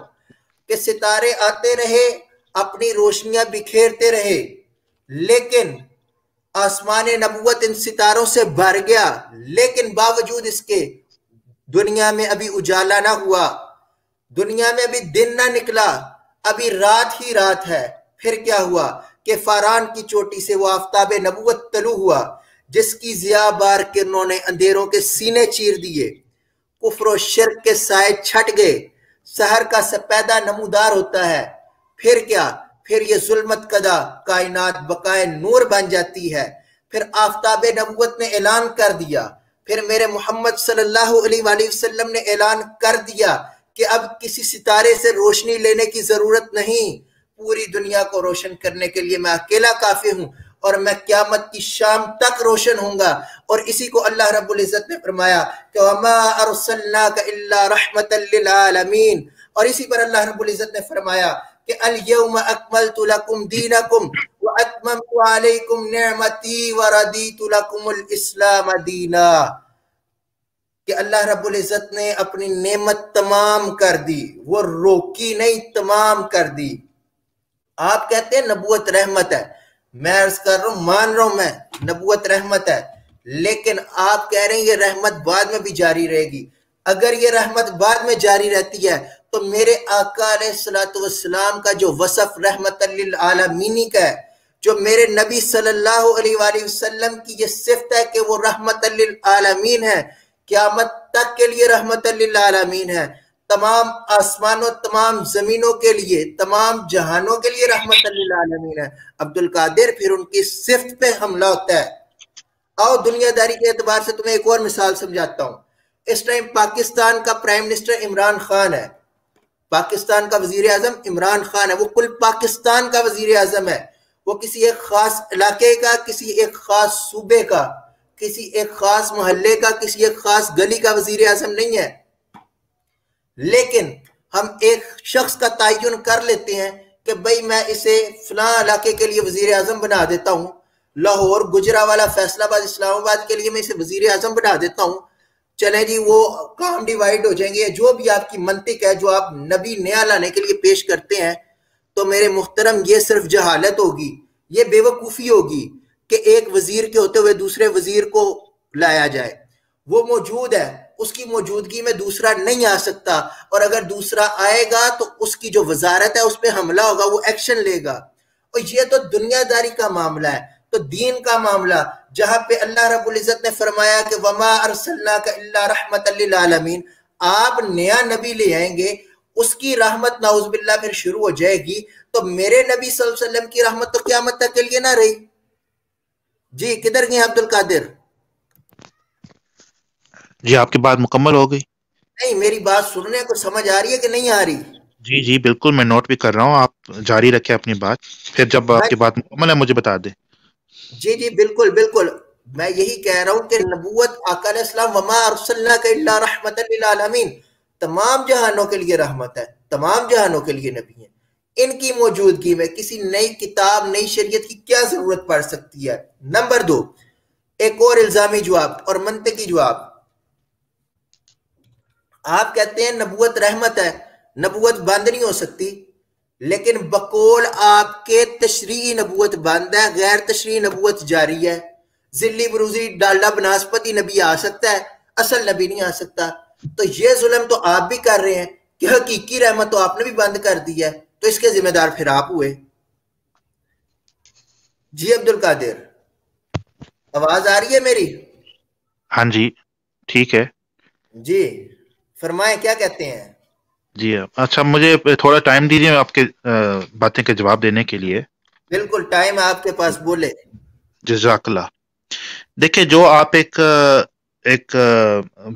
کہ ستارے آتے رہے، اپنی روشنیاں بکھیرتے رہے، لیکن آسمان نبوت ان ستاروں سے بھر گیا، لیکن باوجود اس کے دنیا میں ابھی اجالا نہ ہوا، دنیا میں ابھی دن نہ نکلا، ابھی رات ہی رات ہے۔ پھر کیا ہوا کہ فاران کی چوٹی سے وہ آفتاب نبوت طلوع ہوا جس کی ضیاء بار کرنوں نے اندھیروں کے سینے چیر دیے، کفر و شرک کے سائے چھٹ گئے، سحر کا سپیدہ نمودار ہوتا ہے۔ پھر کیا؟ پھر یہ ظلمت کدا کائنات بقائے نور بن جاتی ہے۔ پھر آفتاب نبوت نے اعلان کر دیا، پھر میرے محمد صلی اللہ علیہ وآلہ وسلم نے اعلان کر دیا کہ اب کسی ستارے سے روشنی لینے کی ضرورت نہیں، پوری دنیا کو روشن کرنے کے لیے میں اکیلا کافی ہوں، اور میں قیامت کی شام تک روشن ہوں گا۔ اور اسی کو اللہ رب العزت نے فرمایا کہ وَمَا أَرْسَلْنَاكَ إِلَّا رَحْمَةً لِلْعَالَمِينَ، اور اسی پر اللہ رب العزت نے فرمایا کہ الْيَوْمَ أَكْمَلْتُ لَكُمْ دِينَكُمْ وَأَتْمَمْتُ عَلَيْكُمْ نِعْمَتِي وَرَضِيتُ لَكُمُ الْإِسْلَامَ دِينًا، کہ اللہ رب العزت نے اپنی نعمت تمام کر دی، وہ روکی نہیں، تمام کر دی۔ آپ کہتے ہیں نبوت رحمت ہے، میں عرض کر رہا ہوں، مان رہا ہوں میں، نبوت رحمت ہے، لیکن آپ کہہ رہے ہیں یہ رحمت بعد میں بھی جاری رہے گی۔ اگر یہ رحمت بعد میں جاری رہتی ہے تو میرے آقا علیہ السلام کا جو وصف رحمت للعالمین کا ہے، جو میرے نبی صلی اللہ علیہ وآلہ وسلم کی یہ صفت ہے کہ وہ رحمت للعالمین ہے، قیامت تک کے لیے رحمت للعالمین ہے، تمام آسمانوں تمام زمینوں کے لیے، تمام جہانوں کے لیے رحمت للعالمین ہے۔ عبد القادر، پھر ان کی صفت پہ حملہ ہوتا ہے۔ آؤ دنیا داری کے اعتبار سے تمہیں ایک اور مثال سمجھاتا ہوں۔ اس ٹائم پاکستان کا پرائم منسٹر عمران خان ہے، پاکستان کا وزیر اعظم عمران خان ہے، وہ کل پاکستان کا وزیر اعظم ہے، وہ کسی ایک خاص علاقے کا، کسی ایک خاص صوبے کا، کسی ایک خاص محلے کا، کسی ایک خاص گلی کا وزیر اعظم نہیں ہے۔ لیکن ہم ایک شخص کا تعین کر لیتے ہیں کہ بھئی میں اسے فلاں علاقے کے لیے وزیر اعظم بنا دیتا ہوں، لاہور، گجرانوالہ، فیصل آباد، اسلام آباد کے لیے میں اسے وزیر اعظم بنا دیتا ہوں، چلیں جی وہ کام ڈیوائیڈ ہو جائیں گے، جو بھی آپ کی منطق ہے جو آپ نبی نیا لانے کے لیے پیش کرتے ہیں، تو میرے محترم یہ صرف جہالت ہوگی، یہ بے وقوفی ہوگی کہ ایک وزیر کے ہوتے ہوئے دوسرے وزیر کو لایا جائے۔ وہ موجود ہے، اس کی موجودگی میں دوسرا نہیں آ سکتا، اور اگر دوسرا آئے گا تو اس کی جو وزارت ہے اس پہ حملہ ہوگا، وہ ایکشن لے گا۔ اور یہ تو دنیا داری کا معاملہ ہے۔ تو دین کا معاملہ جہاں پہ اللہ رب العزت نے فرمایا کہ وما ارسلناک الا رحمت للعالمین، آپ نیا نبی لے آئیں گے، اس کی رحمت نعوذ باللہ پھر شروع ہو جائے گی، تو میرے نبی صلی اللہ علیہ وسلم کی رحمت تو قیامت تک کے لیے نہ رہی۔ جی کدھر گئے عبد القادر؟ جی آپ کی بات مکمل ہو گئی؟ نہیں، میری بات سننے کو سمجھ آ رہی ہے کہ نہیں آ رہی؟ جی جی بالکل، میں نوٹ بھی کر رہا ہوں، آپ جاری رکھیں اپنی بات، پھر جب آپ کی بات مکمل ہے مجھے بتا دیں۔ جی جی بالکل بالکل، میں یہی کہہ رہا ہوں کہ نبوت آقا علیہ السلام وما ارسلناک الا رحمت للعالمین، تمام جہانوں کے لیے رحمت ہے، تمام جہانوں کے لیے نبی ہیں۔ ان کی موجودگی میں کسی نئی کتاب، نئی شریعت کی کیا ضرورت پڑ سکتی ہے؟ نمبر 2، ایک اور الزامی جواب اور منطقی جواب۔ آپ کہتے ہیں نبوت رحمت ہے، نبوت بند نہیں ہو سکتی، لیکن بقول آپ کے تشریعی نبوت بند ہے، غیر تشریعی نبوت جاری ہے۔ ذلی بروزی ڈالڈا بناسپتی نبی آ سکتا ہے، اصل نبی نہیں آ سکتا۔ تو یہ ظلم تو آپ بھی کر رہے ہیں کہ حقیقی رحمت تو آپ نے بھی بند کر دی ہے، تو اس کے ذمہ دار پھر آپ ہوئے۔ جی عبد القادر، آواز آ رہی ہے میری؟ ہاں جی ٹھیک ہے جی فرمائیں، کیا کہتے ہیں؟ جی۔ اچھا مجھے تھوڑا ٹائم دیجیے آپ کے باتیں کے جواب دینے کے لیے۔ بالکل ٹائم ہے آپ کے پاس، بولے۔ جزاک اللہ۔ دیکھیں جو آپ ایک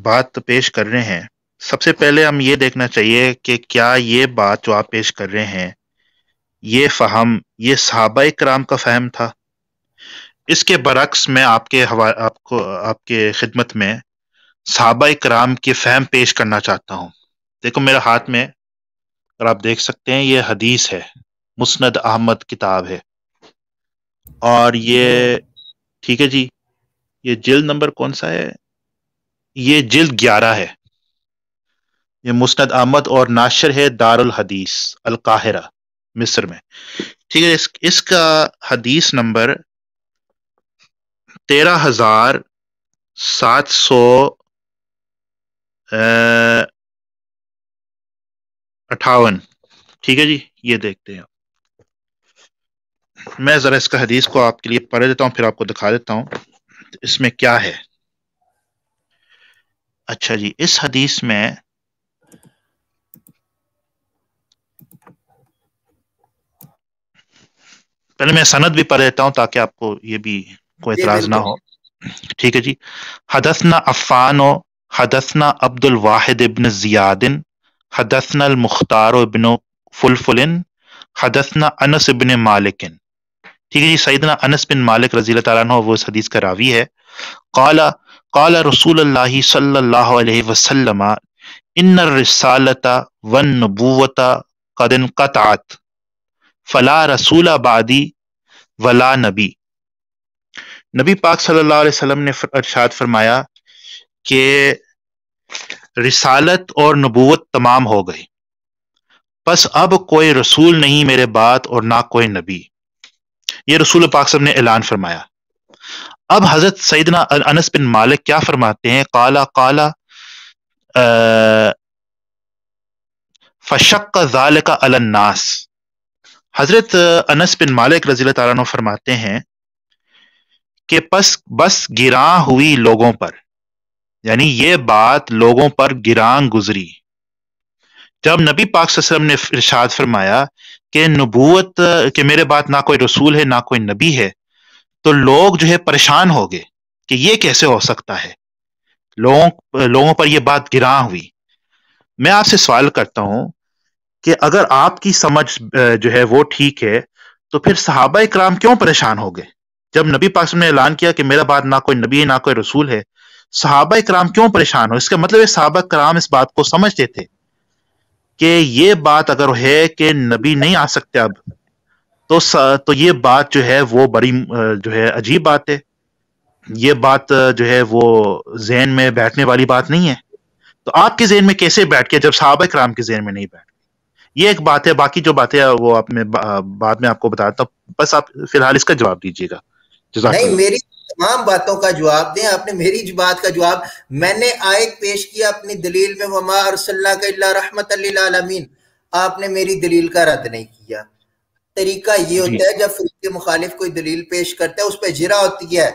بات پیش کر رہے ہیں، سب سے پہلے ہم یہ دیکھنا چاہیے کہ کیا یہ بات جو آپ پیش کر رہے ہیں، یہ فہم یہ صحابہ کرام کا فہم تھا؟ اس کے برعکس میں آپ کے خدمت میں صحابہ کرام کے فہم پیش کرنا چاہتا ہوں۔ دیکھو میرے ہاتھ میں، اور آپ دیکھ سکتے ہیں، یہ حدیث ہے، مسند احمد کتاب ہے، اور یہ ٹھیک ہے جی، یہ جلد نمبر کون سا ہے؟ یہ جلد 11 ہے، یہ مسند احمد، اور ناشر ہے دار الحدیث القاہرہ مصر میں، ٹھیک ہے۔ اس کا حدیث نمبر 13,758، ٹھیک ہے جی۔ یہ دیکھتے ہیں، میں ذرا اس کا حدیث کو آپ کے لیے پڑھ دیتا ہوں، پھر آپ کو دکھا دیتا ہوں اس میں کیا ہے۔ اچھا جی، اس حدیث میں پہلے میں سند بھی پڑھ دیتا ہوں تاکہ آپ کو یہ بھی کوئی جی اعتراض نہ بالکل۔ ہو، ٹھیک ہے جی۔ حدثنا عفان حدثنا عبد الواحد ابن زیاد حدثنا المختار ابن فلفل حدثنا انس ابن مالک، ٹھیک ہے جی۔ سیدنا انس بن مالک رضی اللہ تعالیٰ عنہ وہ اس حدیث کا راوی ہے۔ قال رسول اللہ صلی اللہ علیہ وسلم ان الرسالۃ والنبوۃ قد انقطعت فلا رسول بعدی ولا نبی۔ نبی پاک صلی اللہ علیہ وسلم نے ارشاد فرمایا کہ رسالت اور نبوت تمام ہو گئی، پس اب کوئی رسول نہیں میرے بعد اور نہ کوئی نبی۔ یہ رسول پاک صلی اللہ علیہ وسلم نے اعلان فرمایا۔ اب حضرت سیدنا انس بن مالک کیا فرماتے ہیں؟ قال فشق ذلك علی الناس۔ حضرت انس بن مالک رضی اللہ تعالیٰ عنہ فرماتے ہیں کہ بس گراں ہوئی لوگوں پر، یعنی یہ بات لوگوں پر گراں گزری جب نبی پاک صلی اللہ علیہ وسلم نے ارشاد فرمایا کہ نبوت کہ میرے بعد نہ کوئی رسول ہے نہ کوئی نبی ہے، تو لوگ جو ہے پریشان ہو گئے کہ یہ کیسے ہو سکتا ہے، لوگوں پر یہ بات گراں ہوئی۔ میں آپ سے سوال کرتا ہوں کہ اگر آپ کی سمجھ جو ہے وہ ٹھیک ہے، تو پھر صحابہ اکرام کیوں پریشان ہو گئے؟ جب نبی پاک صلی اللہ علیہ وسلم نے اعلان کیا کہ میرا بعد نہ کوئی نبی ہے نہ کوئی رسول ہے، صحابہ اکرام کیوں پریشان ہو؟ اس کا مطلب ہے صحابہ اکرام اس بات کو سمجھتے تھے کہ یہ بات اگر ہے کہ نبی نہیں آ سکتے اب، تو یہ بات جو ہے وہ بڑی جو ہے عجیب بات ہے۔ یہ بات جو ہے وہ ذہن میں بیٹھنے والی بات نہیں ہے. تو آپ کے ذہن میں کیسے بیٹھ کے جب صحابہ کرام کے ذہن میں نہیں بیٹھ؟ یہ ایک بات ہے. باقی جو باتیں وہ آپ میں بعد میں آپ کو بتاتا ہوں. بس آپ فی الحال اس کا جواب دیجیے گا. جزاک نہیں، اللہ. میری تمام باتوں کا جواب دیں. آپ نے میری بات کا جواب، میں نے آیت پیش کیا اپنی دلیل میں، وما ارسلناک الا رحمۃ للعالمین. آپ نے میری دلیل کا رد نہیں کیا. طریقہ یہ جی ہوتا ہے جب فرقے مخالف کوئی دلیل پیش کرتا ہے، اس پہ جرا ہوتی ہے،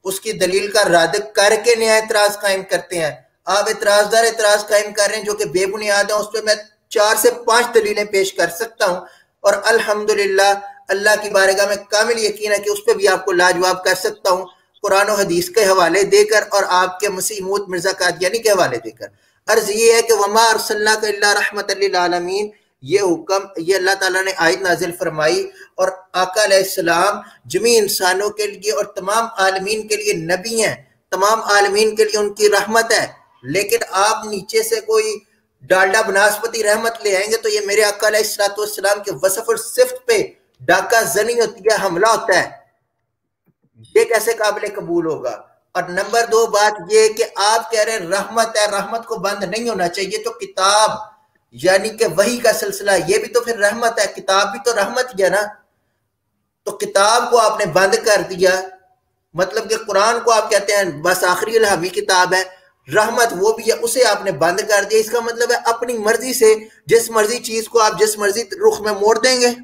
اس کی دلیل کا رد کر کے نیا اعتراض قائم کرتے ہیں. آپ اعتراض دار اعتراض قائم کر رہے ہیں جو کہ بے بنیاد ہیں. اس پہ میں 4 سے 5 دلیلیں پیش کر سکتا ہوں، اور الحمدللہ اللہ کی بارگاہ میں کامل یقین ہے کہ اس پہ بھی آپ کو لاجواب کر سکتا ہوں، قرآن و حدیث کے حوالے دے کر اور آپ کے مسیح موعود مرزا قادیانی کے حوالے دے کر. عرض یہ ہے کہ وما ارسلناک الا رحمۃ للعالمین، یہ حکم، یہ اللہ تعالیٰ نے آیت نازل فرمائی، اور آقا علیہ السلام جمی انسانوں کے لیے اور تمام عالمین کے لیے نبی ہیں، تمام عالمین کے لیے ان کی رحمت ہے. لیکن آپ نیچے سے کوئی ڈالڈا بناسپتی رحمت لے آئیں گے تو یہ میرے آقا علیہ السلام کے وصف اور صفت پہ ڈاکہ زنی ہوتی ہے، حملہ ہوتا ہے. یہ کیسے قابل قبول ہوگا؟ اور نمبر 2 بات یہ کہ آپ کہہ رہے ہیں رحمت ہے، رحمت کو بند نہیں ہونا چاہیے. تو کتاب یعنی کہ وحی کا سلسلہ یہ بھی تو پھر رحمت ہے، کتاب بھی تو رحمت ہی ہے نا. تو کتاب کو آپ نے بند کر دیا، مطلب کہ قرآن کو آپ کہتے ہیں بس آخری الہامی کتاب ہے، رحمت وہ بھی ہے، اسے آپ نے بند کر دیا. اس کا مطلب ہے اپنی مرضی سے جس مرضی چیز کو آپ جس مرضی رخ میں موڑ دیں گے.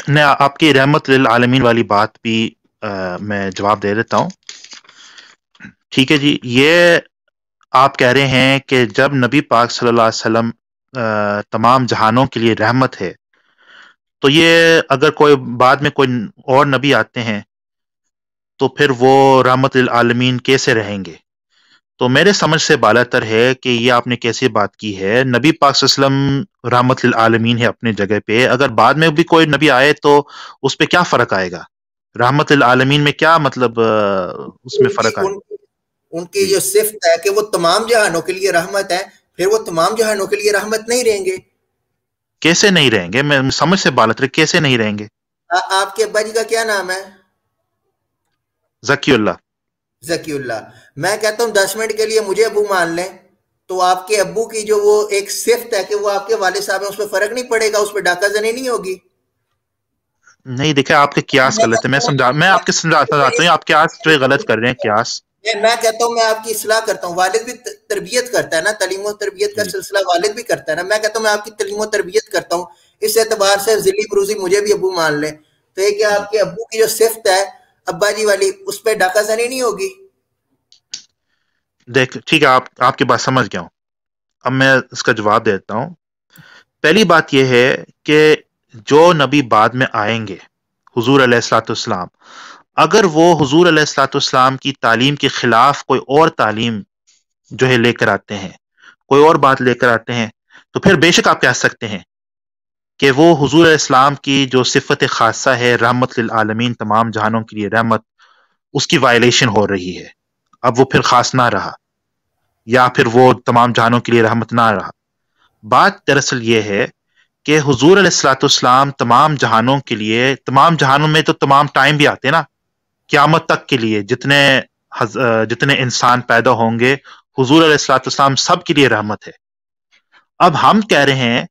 میں آپ کی رحمت للعالمین والی بات بھی میں جواب دے دیتا ہوں. ٹھیک ہے جی. یہ آپ کہہ رہے ہیں کہ جب نبی پاک صلی اللہ علیہ وسلم تمام جہانوں کے لیے رحمت ہے، تو یہ اگر کوئی بعد میں کوئی اور نبی آتے ہیں تو پھر وہ رحمت للعالمین کیسے رہیں گے؟ تو میرے سمجھ سے بالاتر ہے کہ یہ آپ نے کیسی بات کی ہے. نبی پاک صلی اللہ علیہ وسلم رحمت للعالمین ہے اپنے جگہ پہ. اگر بعد میں بھی کوئی نبی آئے تو اس پہ کیا فرق آئے گا؟ رحمت للعالمین میں کیا مطلب اس میں ان کی فرق آئے؟ ان کی جی جو صفت ہے کہ وہ تمام جہانوں کے لیے رحمت ہے، پھر وہ تمام جہانوں کے لیے رحمت نہیں رہیں گے. کیسے نہیں رہیں گے؟ میں سمجھ سے بالاتر کیسے نہیں رہیں گے؟ آپ کے ابا جی کا کیا نام ہے؟ ذکی اللہ. ذکی اللہ. میں کہتا ہوں 10 منٹ کے لیے مجھے ابو مان لیں، تو آپ کے ابو کی جو وہ ایک صفت ہے کہ وہ آپ کے والد صاحب ہیں، اس پہ فرق نہیں پڑے گا، اس پہ ڈاکہ زنی نہیں ہوگی. نہیں دیکھیں، آپ کے قیاس غلط ہے. میں آپ کے سمجھاتا ہوں. آپ قیاس جو ہے غلط کر رہے ہیں. قیاس میں کہتا ہوں میں آپ کی اصلاح کرتا ہوں. والد بھی تربیت کرتا ہے نا، تعلیم و تربیت کا جی سلسلہ والد بھی کرتا ہے نا. میں کہتا ہوں میں آپ کی تعلیم و تربیت کرتا ہوں، اس اعتبار سے ذلی بروزی مجھے بھی ابو مان لیں. تو یہ کہ جی آپ کے ابو کی جو صفت ہے ابا جی والی، اس پہ ڈاکہ زنی نہیں ہوگی. دیکھ ٹھیک ہے، آپ کی بات سمجھ گیا ہوں. اب میں اس کا جواب دیتا ہوں. پہلی بات یہ ہے کہ جو نبی بعد میں آئیں گے، حضور علیہ الصلوۃ والسلام، اگر وہ حضور علیہ الصلوۃ والسلام کی تعلیم کے خلاف کوئی اور تعلیم جو ہے لے کر آتے ہیں، کوئی اور بات لے کر آتے ہیں، تو پھر بے شک آپ کہہ سکتے ہیں کہ وہ حضور علیہ السلام کی جو صفت خاصہ ہے، رحمت للعالمین، تمام جہانوں کے لیے رحمت، اس کی وائلیشن ہو رہی ہے. اب وہ پھر خاص نہ رہا، یا پھر وہ تمام جہانوں کے لیے رحمت نہ رہا. بات دراصل یہ ہے کہ حضور علیہ الصلوۃ والسلام تمام جہانوں کے لیے، تمام جہانوں میں تو تمام ٹائم بھی آتے ہیں نا، قیامت تک کے لیے جتنے انسان پیدا ہوں گے، حضور علیہ الصلوۃ والسلام سب کے لیے رحمت ہے. اب ہم کہہ رہے ہیں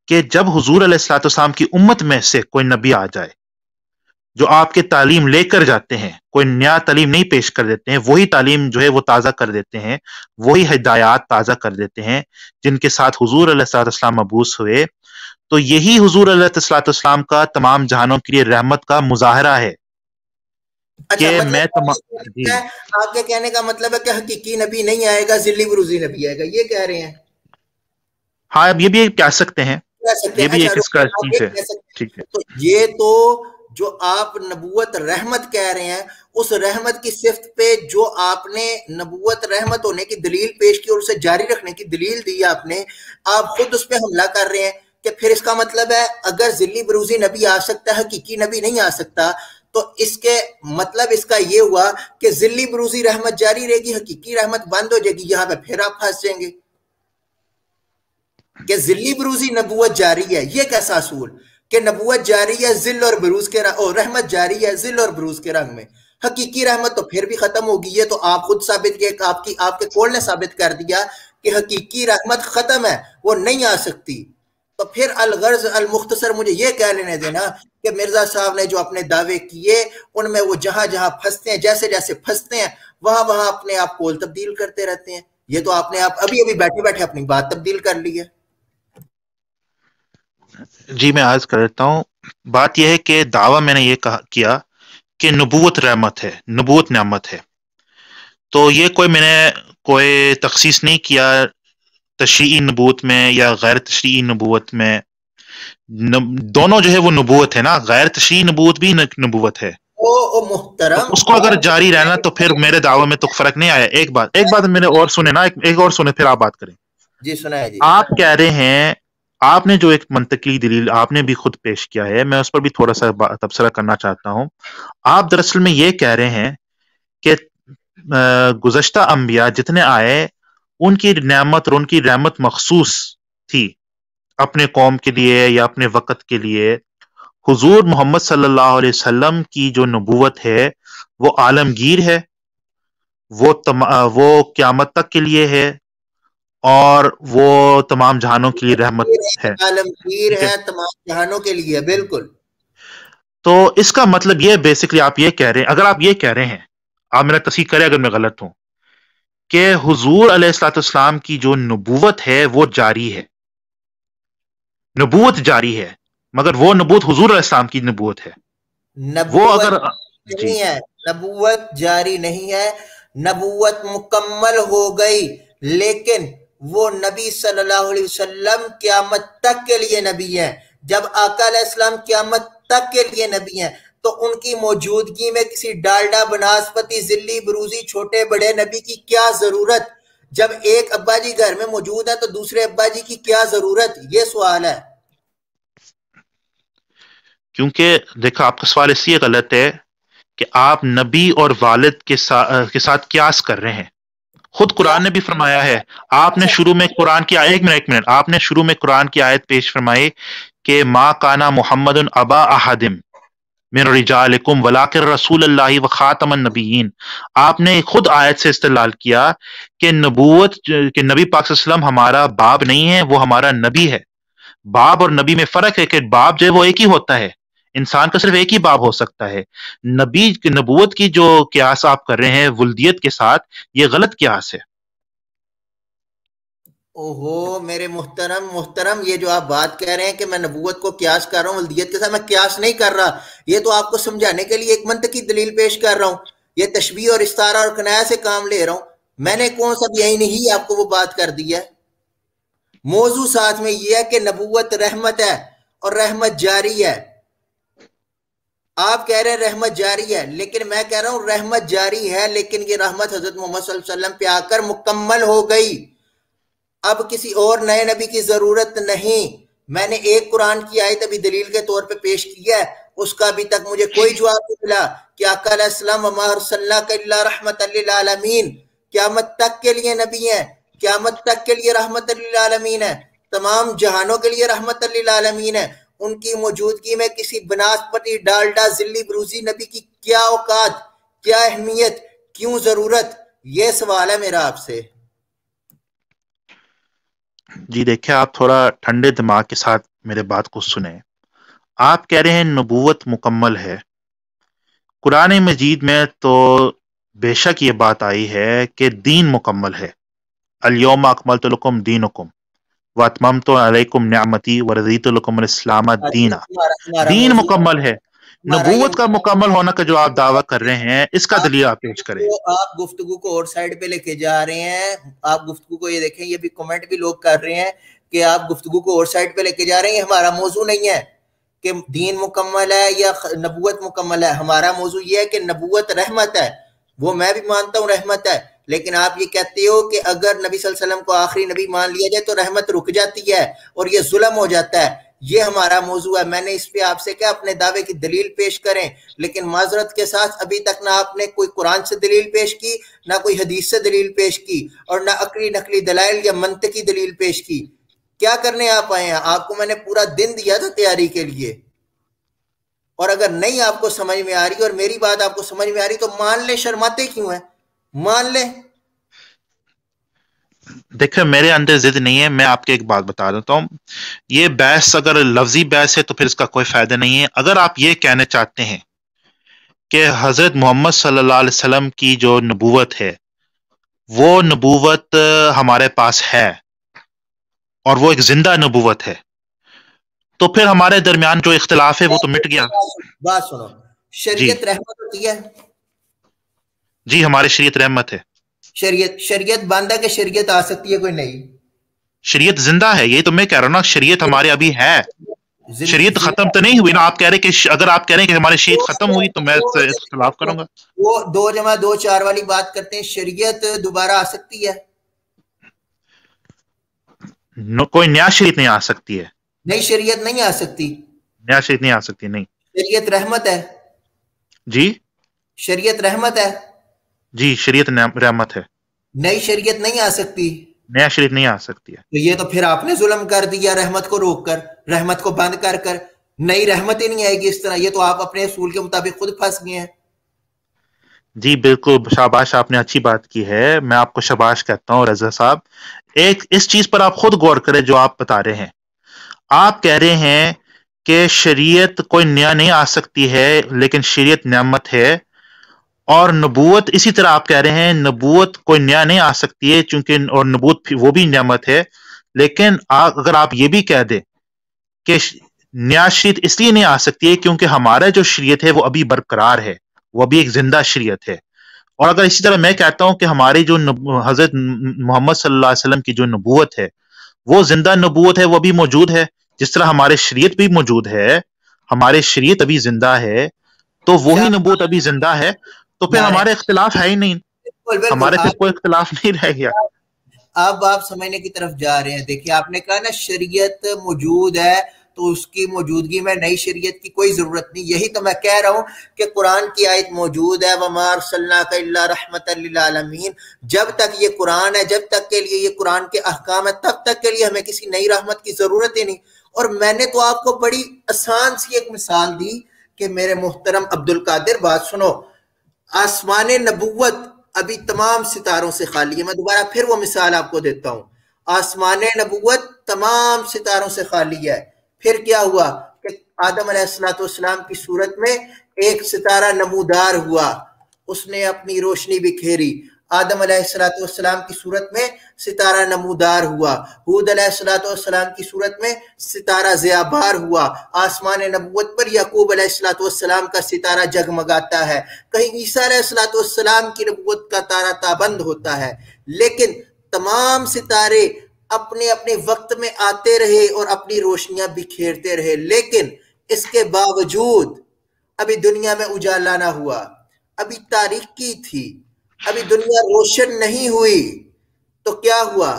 کہ جب حضور علیہ الصلوۃ والسلام کی امت میں سے کوئی نبی آ جائے جو آپ کے تعلیم لے کر جاتے ہیں، کوئی نیا تعلیم نہیں پیش کر دیتے ہیں، وہی تعلیم جو ہے وہ تازہ کر دیتے ہیں، وہی ہدایات تازہ کر دیتے ہیں جن کے ساتھ حضور علیہ الصلوۃ والسلام مبعوث ہوئے، تو یہی حضور علیہ الصلوۃ والسلام کا تمام جہانوں کے لیے رحمت کا مظاہرہ ہے. اچھا، کہ میں جی آپ کے کہنے کا مطلب ہے کہ حقیقی نبی نہیں آئے گا، ذلی بروزی نبی آئے گا، یہ کہہ رہے ہیں؟ ہاں، اب یہ بھی کہہ سکتے ہیں. کہہ سکتے یہ ہیں. بھی اچھا ایک اس رکیے، کا آپ چیز یہ ہے. کہہ سکتے ہیں. ٹھیک ہے. تو یہ تو جو آپ نبوت رحمت کہہ رہے ہیں، اس رحمت کی صفت پہ جو آپ نے نبوت رحمت ہونے کی دلیل پیش کی اور اسے جاری رکھنے کی دلیل دی آپ خود اس پہ حملہ کر رہے ہیں کہ پھر اس کا مطلب ہے اگر ذلی بروزی نبی آ سکتا ہے، حقیقی نبی نہیں آ سکتا، تو اس کے مطلب اس کا یہ ہوا کہ ذلی بروزی رحمت جاری رہے گی، حقیقی رحمت بند ہو جائے گی. یہاں پہ پھر آپ پھنس جائیں گے کہ ذلی بروزی نبوت جاری ہے. یہ کیسا اصول؟ کہ نبوت جاری ہے ذل اور بروز کے رحمت جاری ہے ذل اور بروز کے رنگ میں. حقیقی رحمت تو پھر بھی ختم ہوگی. یہ تو آپ خود ثابت کیا, آپ کے قول نے ثابت کر دیا کہ حقیقی رحمت ختم ہے, وہ نہیں آ سکتی. تو پھر الغرض المختصر مجھے یہ کہہ لینے دینا کہ مرزا صاحب نے جو اپنے دعوے کیے ان میں وہ جہاں جہاں پھنستے ہیں, جیسے جیسے پھنستے ہیں وہاں وہاں اپنے آپ قول تبدیل کرتے رہتے ہیں. یہ تو آپ نے ابھی بیٹھے بیٹھے اپنی بات تبدیل کر لی ہے. جی میں عرض کر دیتا ہوں. بات یہ ہے کہ دعویٰ میں نے یہ کیا کہ نبوت رحمت ہے, نبوت نعمت ہے. تو یہ میں نے کوئی تخصیص نہیں کیا تشریعی نبوت میں یا غیر تشریعی نبوت میں. دونوں جو ہے وہ نبوت ہے نا, غیر تشریعی نبوت بھی نبوت ہے. محترم, اس کو اگر جاری رہنا تو پھر میرے دعوے میں تو فرق نہیں آیا. ایک بات میرے اور سنے نا, ایک اور سنے پھر آپ بات کریں. جی سنائے جی. آپ کہہ رہے ہیں, آپ نے جو ایک منطقی دلیل آپ نے بھی خود پیش کیا ہے, میں اس پر بھی تھوڑا سا تبصرہ کرنا چاہتا ہوں. آپ دراصل میں یہ کہہ رہے ہیں کہ گزشتہ انبیاء جتنے آئے ان کی نعمت اور ان کی رحمت مخصوص تھی اپنے قوم کے لیے یا اپنے وقت کے لیے. حضور محمد صلی اللہ علیہ وسلم کی جو نبوت ہے وہ عالمگیر ہے, وہ قیامت تک کے لیے ہے, اور وہ تمام جہانوں کے لیے رحمت ہے, عالمگیر ہے تمام جہانوں کے لیے. بالکل. تو اس کا مطلب یہ بیسکلی آپ یہ کہہ رہے ہیں, اگر آپ یہ کہہ رہے ہیں, آپ میرا تصحیح کریں اگر میں غلط ہوں, کہ حضور علیہ الصلوۃ والسلام کی جو نبوت ہے وہ جاری ہے, نبوت جاری ہے, مگر وہ نبوت حضور علیہ السلام کی نبوت ہے. وہ اگر نہیں ہے, نبوت جاری نہیں ہے, نبوت مکمل ہو گئی, لیکن وہ نبی صلی اللہ علیہ وسلم قیامت تک کے لیے نبی ہیں. جب آقا علیہ السلام قیامت تک کے لیے نبی ہیں تو ان کی موجودگی میں کسی ڈالڈا بناسپتی ذلی بروزی چھوٹے بڑے نبی کی کیا ضرورت؟ جب ایک ابا جی گھر میں موجود ہے تو دوسرے ابا جی کی کیا ضرورت؟ یہ سوال ہے. کیونکہ دیکھا آپ کا سوال اس لیے غلط ہے کہ آپ نبی اور والد کے ساتھ قیاس کر رہے ہیں. خود قرآن نے بھی فرمایا ہے, آپ نے شروع میں قرآن کی ایک منٹ آپ نے شروع میں قرآن کی آیت پیش فرمائی کہ ما کانا محمد ابا احدم من رجالکم ولکن رسول اللہ و خاتم النبیین. آپ نے خود آیت سے استدلال کیا کہ نبوت کہ نبی پاک صلی اللہ علیہ وسلم ہمارا باپ نہیں ہے, وہ ہمارا نبی ہے. باپ اور نبی میں فرق ہے کہ باپ جو ہے وہ ایک ہی ہوتا ہے, انسان کا صرف ایک ہی باپ ہو سکتا ہے. نبوت کی جو قیاس آپ کر رہے ہیں ولدیت کے ساتھ, یہ غلط قیاس ہے. اوہو میرے محترم, یہ جو آپ بات کہہ رہے ہیں کہ میں نبوت کو قیاس کر رہا ہوں ولدیت کے ساتھ, میں قیاس نہیں کر رہا. یہ تو آپ کو سمجھانے کے لیے ایک منطقی دلیل پیش کر رہا ہوں. یہ تشبیہ اور استعارہ اور کنایہ سے کام لے رہا ہوں. میں نے کون سا یہی نہیں آپ کو وہ بات کر دی ہے. موضوع ساتھ میں یہ ہے کہ نبوت رحمت ہے اور رحمت جاری ہے. آپ کہہ رہے ہیں رحمت جاری ہے, لیکن میں کہہ رہا ہوں رحمت جاری ہے لیکن یہ رحمت حضرت محمد صلی اللہ علیہ وسلم پہ آ کر مکمل ہو گئی. اب کسی اور نئے نبی کی ضرورت نہیں. میں نے ایک قرآن کی آیت ابھی دلیل کے طور پہ پیش کیا ہے, اس کا ابھی تک مجھے کوئی جواب نہیں ملا کہ آقا علیہ السلام وما ارسلناک الا رحمت للعالمین قیامت تک کے لیے نبی ہیں, قیامت تک کے لیے رحمت للعالمین ہے, تمام جہانوں کے لیے رحمت للعالمین ہے. ان کی موجودگی میں کسی بناسپتی ڈالڈا ذلی بروزی نبی کی کیا اوقات, کیا اہمیت, کیوں ضرورت؟ یہ سوال ہے میرا آپ سے. جی دیکھیں, آپ تھوڑا ٹھنڈے دماغ کے ساتھ میرے بات کو سنیں. آپ کہہ رہے ہیں نبوت مکمل ہے. قرآن مجید میں تو بے شک یہ بات آئی ہے کہ دین مکمل ہے. الیوم اکملت لکم دینکم واتممت علیکم نعمتی ورضیت لکم الاسلام دینا. دین مکمل ہے. نبوت کا مکمل ہونا کا جو آپ دعویٰ کر رہے ہیں, اس کا دلیل آپ پیش کریں. آپ گفتگو کو اور سائڈ پہ لے کے جا رہے ہیں. آپ گفتگو کو یہ دیکھیں, یہ بھی کمنٹ بھی لوگ کر رہے ہیں کہ آپ گفتگو کو اور سائڈ پہ لے کے جا رہے ہیں. ہمارا موضوع نہیں ہے کہ دین مکمل ہے یا نبوت مکمل ہے. ہمارا موضوع یہ ہے کہ نبوت رحمت ہے. وہ میں بھی مانتا ہوں رحمت ہے, لیکن آپ یہ کہتے ہو کہ اگر نبی صلی اللہ علیہ وسلم کو آخری نبی مان لیا جائے تو رحمت رک جاتی ہے اور یہ ظلم ہو جاتا ہے. یہ ہمارا موضوع ہے. میں نے اس پہ آپ سے کیا اپنے دعوے کی دلیل پیش کریں, لیکن معذرت کے ساتھ ابھی تک نہ آپ نے کوئی قرآن سے دلیل پیش کی, نہ کوئی حدیث سے دلیل پیش کی, اور نہ عقلی نقلی دلائل یا منطقی دلیل پیش کی. کیا کرنے آپ آئے ہیں؟ آپ کو میں نے پورا دن دیا تھا تیاری کے لیے، اور اگر نہیں آپ کو سمجھ میں آ رہی اور میری بات آپ کو سمجھ میں آ رہی تو مان لیں، شرماتے کیوں ہیں؟ مان لیں۔ دیکھیں میرے اندر ضد نہیں ہے، میں آپ کو ایک بات بتا دیتا ہوں، یہ بحث اگر لفظی بحث ہے تو پھر اس کا کوئی فائدہ نہیں ہے۔ اگر آپ یہ کہنا چاہتے ہیں کہ حضرت محمد صلی اللہ علیہ وسلم کی جو نبوت ہے وہ نبوت ہمارے پاس ہے اور وہ ایک زندہ نبوت ہے، تو پھر ہمارے درمیان جو اختلاف ہے وہ تو مٹ گیا۔ بات سنو، جی شریعت رحمت ہوتی ہے؟ جی، ہماری شریعت رحمت ہے۔ شریعت بند ہے کہ شریعت آ سکتی ہے کوئی نئی؟ شریعت زندہ ہے، یہی تو میں کہہ رہا ہوں نا، شریعت ہمارے ابھی ہے، شریعت ختم تو نہیں ہوئی نا۔ آپ کہہ رہے کہ اگر آپ کہہ رہے ہیں کہ ہماری شریعت ختم ہوئی تو میں اختلاف کروں گا۔ وہ 2+2=4 والی بات کرتے ہیں، شریعت دوبارہ آ سکتی ہے؟ کوئی نیا شریعت نہیں آ سکتی ہے، نئی شریعت نہیں آ سکتی؟ نیا شریعت نہیں آ سکتی، نہیں۔ شریعت رحمت ہے؟ جی شریعت رحمت ہے؟ جی، شریعت رحمت ہے، نئی شریعت نہیں آ سکتی؟ نیا شریعت نہیں آ سکتی ہے۔ تو یہ تو پھر آپ نے ظلم کر دیا، رحمت کو روک کر، رحمت کو بند کر کر نئی رحمت ہی نہیں آئے گی اس طرح، یہ تو آپ اپنے اصول کے مطابق خود پھنس گئے ہیں۔ جی بالکل، شاباش، آپ نے اچھی بات کی ہے، میں آپ کو شاباش کہتا ہوں رضا صاحب۔ ایک اس چیز پر آپ خود غور کریں جو آپ بتا رہے ہیں، آپ کہہ رہے ہیں کہ شریعت کوئی نیا نہیں آ سکتی ہے لیکن شریعت نعمت ہے، اور نبوت اسی طرح آپ کہہ رہے ہیں نبوت کوئی نیا نہیں آ سکتی ہے چونکہ، اور نبوت وہ بھی نعمت ہے، لیکن اگر آپ یہ بھی کہہ دیں کہ نیا شریعت اس لیے نہیں آ سکتی ہے کیونکہ ہمارا جو شریعت ہے وہ ابھی برقرار ہے، وہ ابھی ایک زندہ شریعت ہے۔ اور اگر اسی طرح میں کہتا ہوں کہ ہماری جو حضرت محمد صلی اللہ علیہ وسلم کی جو نبوت ہے وہ زندہ نبوت ہے، وہ ابھی موجود ہے، جس طرح ہمارے شریعت بھی موجود ہے، ہمارے شریعت ابھی زندہ ہے، تو وہی نبوت ابھی زندہ ہے، تو پھر ہمارے اختلاف ہے ہی نہیں، بالکل بالکل، ہمارے پھر کوئی اختلاف نہیں رہ گیا۔ اب آپ سمجھنے کی طرف جا رہے ہیں۔ دیکھیے آپ نے کہا نا شریعت موجود ہے تو اس کی موجودگی میں نئی شریعت کی کوئی ضرورت نہیں، یہی تو میں کہہ رہا ہوں کہ قرآن کی آیت موجود ہے، وَمَا أَرْسَلْنَاكَ إِلَّا رَحْمَةً لِّلْعَالَمِينَ، جب تک یہ قرآن ہے، جب تک کے لیے یہ قرآن کے احکام ہے، تب تک کے لیے ہمیں کسی نئی رحمت کی ضرورت ہی نہیں۔ اور میں نے تو آپ کو بڑی آسان سی ایک مثال دی کہ میرے محترم عبد القادر بات سنو، آسمان نبوت ابھی تمام ستاروں سے خالی ہے۔ میں دوبارہ پھر وہ مثال آپ کو دیتا ہوں، آسمان نبوت تمام ستاروں سے خالی ہے۔ پھر کیا ہوا کہ آدم علیہ السلام کی صورت میں ایک ستارہ نمودار ہوا، اس نے اپنی روشنی بکھیری۔ آدم علیہ السلام کی صورت میں ستارہ نمودار ہوا، ہود علیہ السلام کی صورت میں ستارہ ضیابار ہوا، آسمان نبوت پر یعقوب علیہ السلام کا ستارہ جگمگاتا ہے، کہیں عیسیٰ علیہ السلام کی نبوت کا تارہ تابند ہوتا ہے، لیکن تمام ستارے اپنے اپنے وقت میں آتے رہے اور اپنی روشنیاں بکھیرتے رہے، لیکن اس کے باوجود ابھی دنیا میں اجالا نہ ہوا، ابھی تاریکی تھی، ابھی دنیا روشن نہیں ہوئی۔ تو کیا ہوا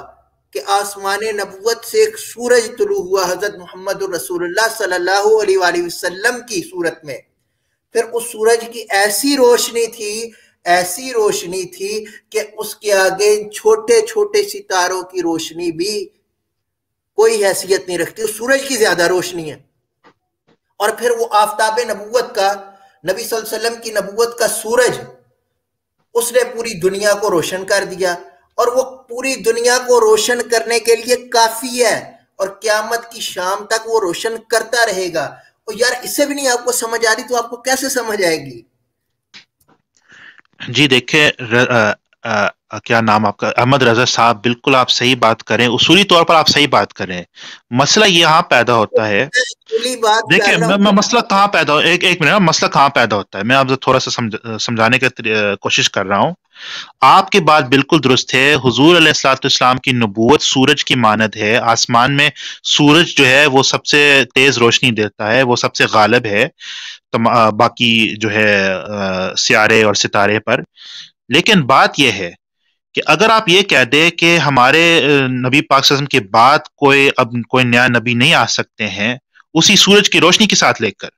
کہ آسمان نبوت سے ایک سورج طلوع ہوا حضرت محمد الرسول اللہ صلی اللہ علیہ وآلہ وسلم کی صورت میں۔ پھر اس سورج کی ایسی روشنی تھی کہ اس کے آگے چھوٹے چھوٹے ستاروں کی روشنی بھی کوئی حیثیت نہیں رکھتی، اس سورج کی زیادہ روشنی ہے۔ اور پھر وہ آفتاب نبوت کا، نبی صلی اللہ علیہ وسلم کی نبوت کا سورج، اس نے پوری دنیا کو روشن کر دیا، اور وہ پوری دنیا کو روشن کرنے کے لیے کافی ہے، اور قیامت کی شام تک وہ روشن کرتا رہے گا۔ اور یار اسے بھی نہیں آپ کو سمجھ آ رہی تو آپ کو کیسے سمجھ آئے گی؟ جی دیکھیں، کیا نام آپ کا، احمد رضا صاحب، بالکل آپ صحیح بات کریں، اصولی طور پر آپ صحیح بات کریں۔ مسئلہ یہاں پیدا ہوتا ہے، دیکھیں میں مسئلہ کہاں پیدا ہو، ایک منٹ، مسئلہ کہاں پیدا ہوتا ہے، میں آپ سے تھوڑا سا سمجھانے کی کوشش کر رہا ہوں۔ آپ کی بات بالکل درست ہے، حضور علیہ السلام کی نبوت سورج کی مانند ہے، آسمان میں سورج جو ہے وہ سب سے تیز روشنی دیتا ہے، وہ سب سے غالب ہے باقی جو ہے سیارے اور ستارے پر۔ لیکن بات یہ ہے کہ اگر آپ یہ کہہ دیں کہ ہمارے نبی پاک صلی اللہ علیہ وسلم کے بعد کوئی نیا نبی نہیں آ سکتے ہیں اسی سورج کی روشنی کے ساتھ لے کر،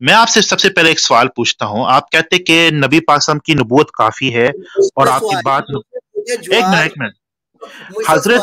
میں آپ سے سب سے پہلے ایک سوال پوچھتا ہوں، آپ کہتے کہ نبی پاک صلی اللہ علیہ وسلم کی نبوت کافی ہے، اور آپ کی بات، ایک منٹ، حضرت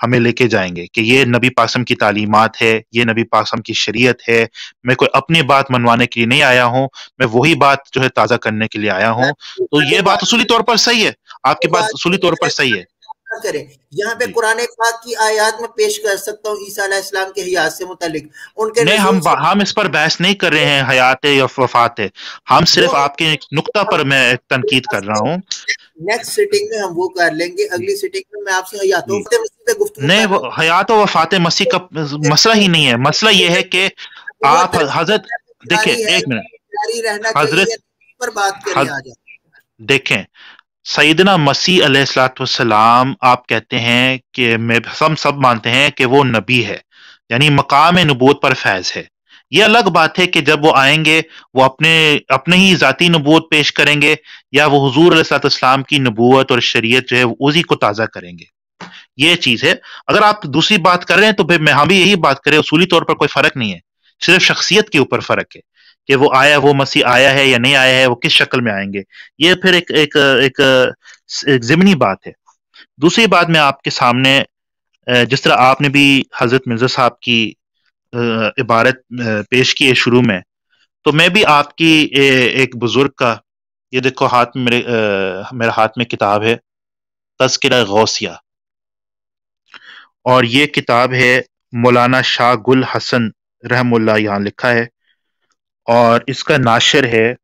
ہمیں لے کے جائیں گے کہ یہ نبی پاکم کی تعلیمات ہے, یہ نبی پاکم کی شریعت ہے, میں کوئی اپنی بات منوانے کے لیے نہیں آیا ہوں, میں وہی بات جو ہے تازہ کرنے کے لیے آیا ہوں. تو یہ بات اصولی طور پر صحیح ہے, آپ کی بات اصولی طور پر صحیح ہے. کریں یہاں پہ قرآن پاک کی آیات میں پیش کر سکتا ہوں عیسیٰ علیہ السلام کے حیات سے متعلق ان کے نہیں, ہم اس پر بحث نہیں کر رہے ہیں حیات یا وفات ہے, ہم صرف آپ کے نقطہ پر میں تنقید کر رہا ہوں. نیکسٹ سیٹنگ میں ہم وہ کر لیں گے, اگلی سیٹنگ میں آپ سے حیات و وفات مسیح پہ گفتگو نہیں, وہ حیات و وفات مسیح کا مسئلہ ہی نہیں ہے. مسئلہ یہ ہے کہ آپ حضرت دیکھیں, ایک منٹ, جاری رہنا حضرت چاہیے پر بات کریں آج. دیکھیں سیدنا مسیح علیہ الصلوۃ والسلام, آپ کہتے ہیں کہ ہم سب مانتے ہیں کہ وہ نبی ہے, یعنی مقام نبوت پر فیض ہے. یہ الگ بات ہے کہ جب وہ آئیں گے وہ اپنے ہی ذاتی نبوت پیش کریں گے, یا وہ حضور علیہ الصلوۃ والسلام کی نبوت اور شریعت جو ہے اسی کو تازہ کریں گے. یہ چیز ہے. اگر آپ دوسری بات کر رہے ہیں تو پھر ہم بھی یہی بات کریں, اصولی طور پر کوئی فرق نہیں ہے, صرف شخصیت کے اوپر فرق ہے کہ وہ مسیح آیا ہے یا نہیں آیا ہے, وہ کس شکل میں آئیں گے. یہ پھر ایک ضمنی بات ہے. دوسری بات میں آپ کے سامنے, جس طرح آپ نے بھی حضرت مرزا صاحب کی عبارت پیش کی ہے شروع میں, تو میں بھی آپ کی ایک بزرگ کا, یہ دیکھو ہاتھ میں میرے ہاتھ میں کتاب ہے تذکرہ غوثیہ, اور یہ کتاب ہے مولانا شاہ گل حسن رحم اللہ, یہاں لکھا ہے, اور اس کا ناشر ہے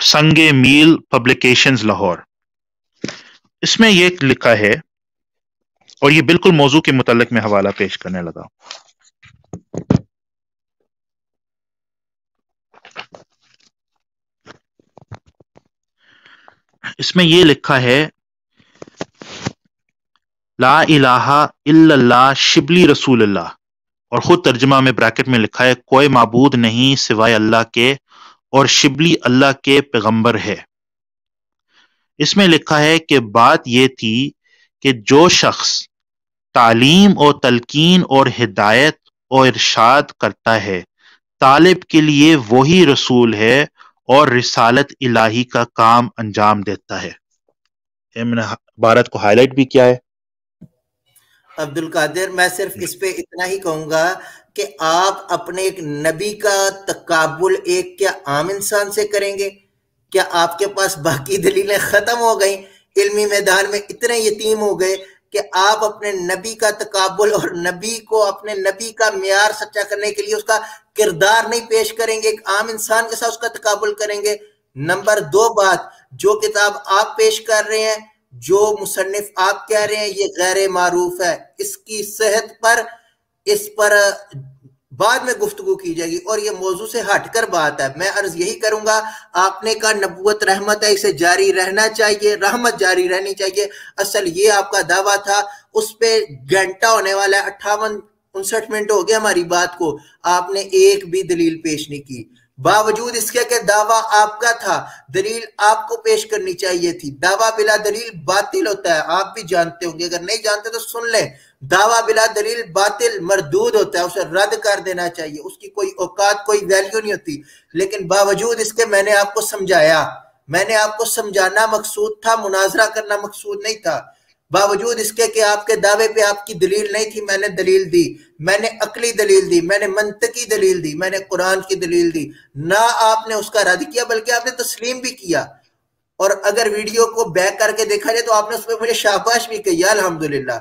سنگ میل پبلیکیشنز لاہور. اس میں یہ لکھا ہے, اور یہ بالکل موضوع کے متعلق میں حوالہ پیش کرنے لگا. اس میں یہ لکھا ہے لا الہ الا اللہ شبلی رسول اللہ, اور خود ترجمہ میں بریکٹ میں لکھا ہے کوئی معبود نہیں سوائے اللہ کے, اور شبلی اللہ کے پیغمبر ہے. اس میں لکھا ہے کہ بات یہ تھی کہ جو شخص تعلیم اور تلقین اور ہدایت اور ارشاد کرتا ہے, طالب کے لیے وہی رسول ہے اور رسالت الہی کا کام انجام دیتا ہے. میں نے عبارت کو ہائی لائٹ بھی کیا ہے. عبد القادر, میں صرف اس پہ اتنا ہی کہوں گا کہ آپ اپنے ایک نبی کا تقابل ایک کیا عام انسان سے کریں گے؟ کیا آپ کے پاس باقی دلیلیں ختم ہو گئیں, علمی میدان میں اتنے یتیم ہو گئے کہ آپ اپنے نبی کا تقابل اور نبی کو اپنے نبی کا معیار سچا کرنے کے لیے اس کا کردار نہیں پیش کریں گے, ایک عام انسان کے ساتھ اس کا تقابل کریں گے؟ نمبر 2 بات, جو کتاب آپ پیش کر رہے ہیں, جو مصنف آپ کہہ رہے ہیں, یہ غیر معروف ہے, اس کی صحت پر اس پر بعد میں گفتگو کی جائے گی, اور یہ موضوع سے ہٹ کر بات ہے. میں عرض یہی کروں گا, آپ نے کہا نبوت رحمت ہے, اسے جاری رہنا چاہیے, رحمت جاری رہنی چاہیے. اصل یہ آپ کا دعویٰ تھا, اس پہ گھنٹہ ہونے والا ہے, 58-59 منٹ ہو گیا ہماری بات کو, آپ نے ایک بھی دلیل پیش نہیں کی. باوجود اس کے کہ دعویٰ آپ کا تھا, دلیل آپ کو پیش کرنی چاہیے تھی. دعویٰ بلا دلیل باطل ہوتا ہے, آپ بھی جانتے ہوں گے, اگر نہیں جانتے تو سن لیں. دعویٰ بلا دلیل باطل مردود ہوتا ہے, اسے رد کر دینا چاہیے, اس کی کوئی اوقات کوئی ویلیو نہیں ہوتی. لیکن باوجود اس کے میں نے آپ کو سمجھایا, میں نے آپ کو سمجھانا مقصود تھا, مناظرہ کرنا مقصود نہیں تھا. باوجود اس کے کہ آپ کے دعوے پہ آپ کی دلیل نہیں تھی, میں نے دلیل دی, میں نے عقلی دلیل دی, میں نے منطقی دلیل دی, میں نے قرآن کی دلیل دی. نہ آپ نے اس کا رد کیا بلکہ آپ نے تسلیم بھی کیا. اور اگر ویڈیو کو بیک کر کے دیکھا جائے تو آپ نے اس پہ مجھے شاباش بھی کہی, الحمدللہ.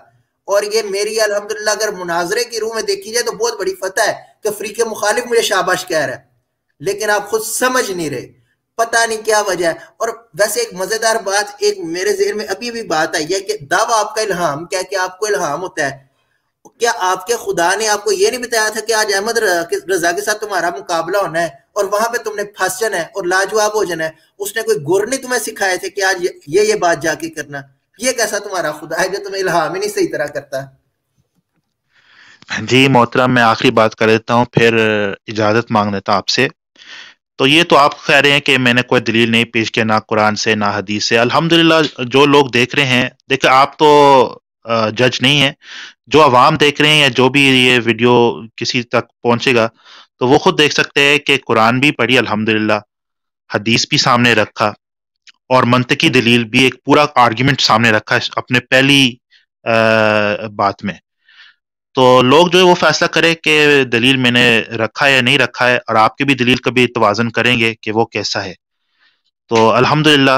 اور یہ میری الحمدللہ اگر مناظرے کی روح میں دیکھی جائے تو بہت بڑی فتح ہے کہ فریق مخالف مجھے شاباش کہہ رہا ہے, لیکن آپ خود سمجھ نہیں رہے, پتہ نہیں کیا وجہ ہے. اور ویسے ایک مزیدار بات ایک میرے ذہن میں ابھی بھی بات آئی ہے کہ دعویٰ آپ کا الہام کیا, کہ آپ کو الہام ہوتا ہے. کیا آپ کے خدا نے آپ کو یہ نہیں بتایا تھا کہ آج احمد رضا کے ساتھ تمہارا مقابلہ ہونا ہے اور وہاں پہ تم نے پھنس جانا ہے اور لاجواب ہو جانا ہے؟ اس نے کوئی گر نہیں تمہیں سکھائے تھے کہ آج یہ بات جا کے کرنا؟ یہ کیسا تمہارا خدا ہے جو تمہیں الہام ہی نہیں صحیح طرح کرتا؟ جی محترم, میں آخری بات کر دیتا ہوں, پھر اجازت مانگ لیتا ہوں آپ سے. تو یہ تو آپ کہہ رہے ہیں کہ میں نے کوئی دلیل نہیں پیش کیا, نہ قرآن سے نہ حدیث سے. الحمدللہ جو لوگ دیکھ رہے ہیں, دیکھیں آپ تو جج نہیں ہیں, جو عوام دیکھ رہے ہیں یا جو بھی یہ ویڈیو کسی تک پہنچے گا تو وہ خود دیکھ سکتے ہیں کہ قرآن بھی پڑھی الحمدللہ, حدیث بھی سامنے رکھا اور منطقی دلیل بھی، ایک پورا آرگیومنٹ سامنے رکھا اپنے پہلی بات میں. تو لوگ جو ہے وہ فیصلہ کرے کہ دلیل میں نے رکھا ہے یا نہیں رکھا ہے، اور آپ کی بھی دلیل کا بھی توازن کریں گے کہ وہ کیسا ہے. تو الحمدللہ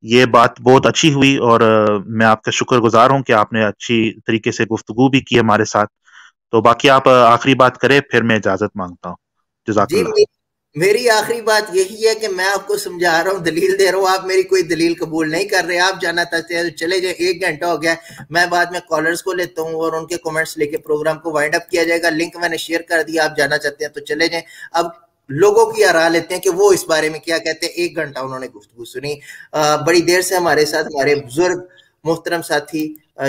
یہ بات بہت اچھی ہوئی، اور میں آپ کا شکر گزار ہوں کہ آپ نے اچھی طریقے سے گفتگو بھی کی ہمارے ساتھ. تو باقی آپ آخری بات کریں، پھر میں اجازت مانگتا ہوں. جزاک جی اللہ. میری آخری بات یہی ہے کہ میں آپ کو سمجھا رہا ہوں، دلیل دے رہا ہوں، آپ میری کوئی دلیل قبول نہیں کر رہے. آپ جانا چاہتے ہیں چلے جائیں، 1 گھنٹہ ہو گیا. میں بعد میں کالرز کو لیتا ہوں اور ان کے کومنٹس لے کے پروگرام کو وائنڈ اپ کیا جائے گا. لنک میں نے شیئر کر دیا، آپ جانا چاہتے ہیں تو چلے جائیں. اب لوگوں کی آراء لیتے ہیں کہ وہ اس بارے میں کیا کہتے ہیں. 1 گھنٹہ انہوں نے گفتگو سنی. بڑی دیر سے ہمارے ساتھ ہمارے بزرگ محترم ساتھی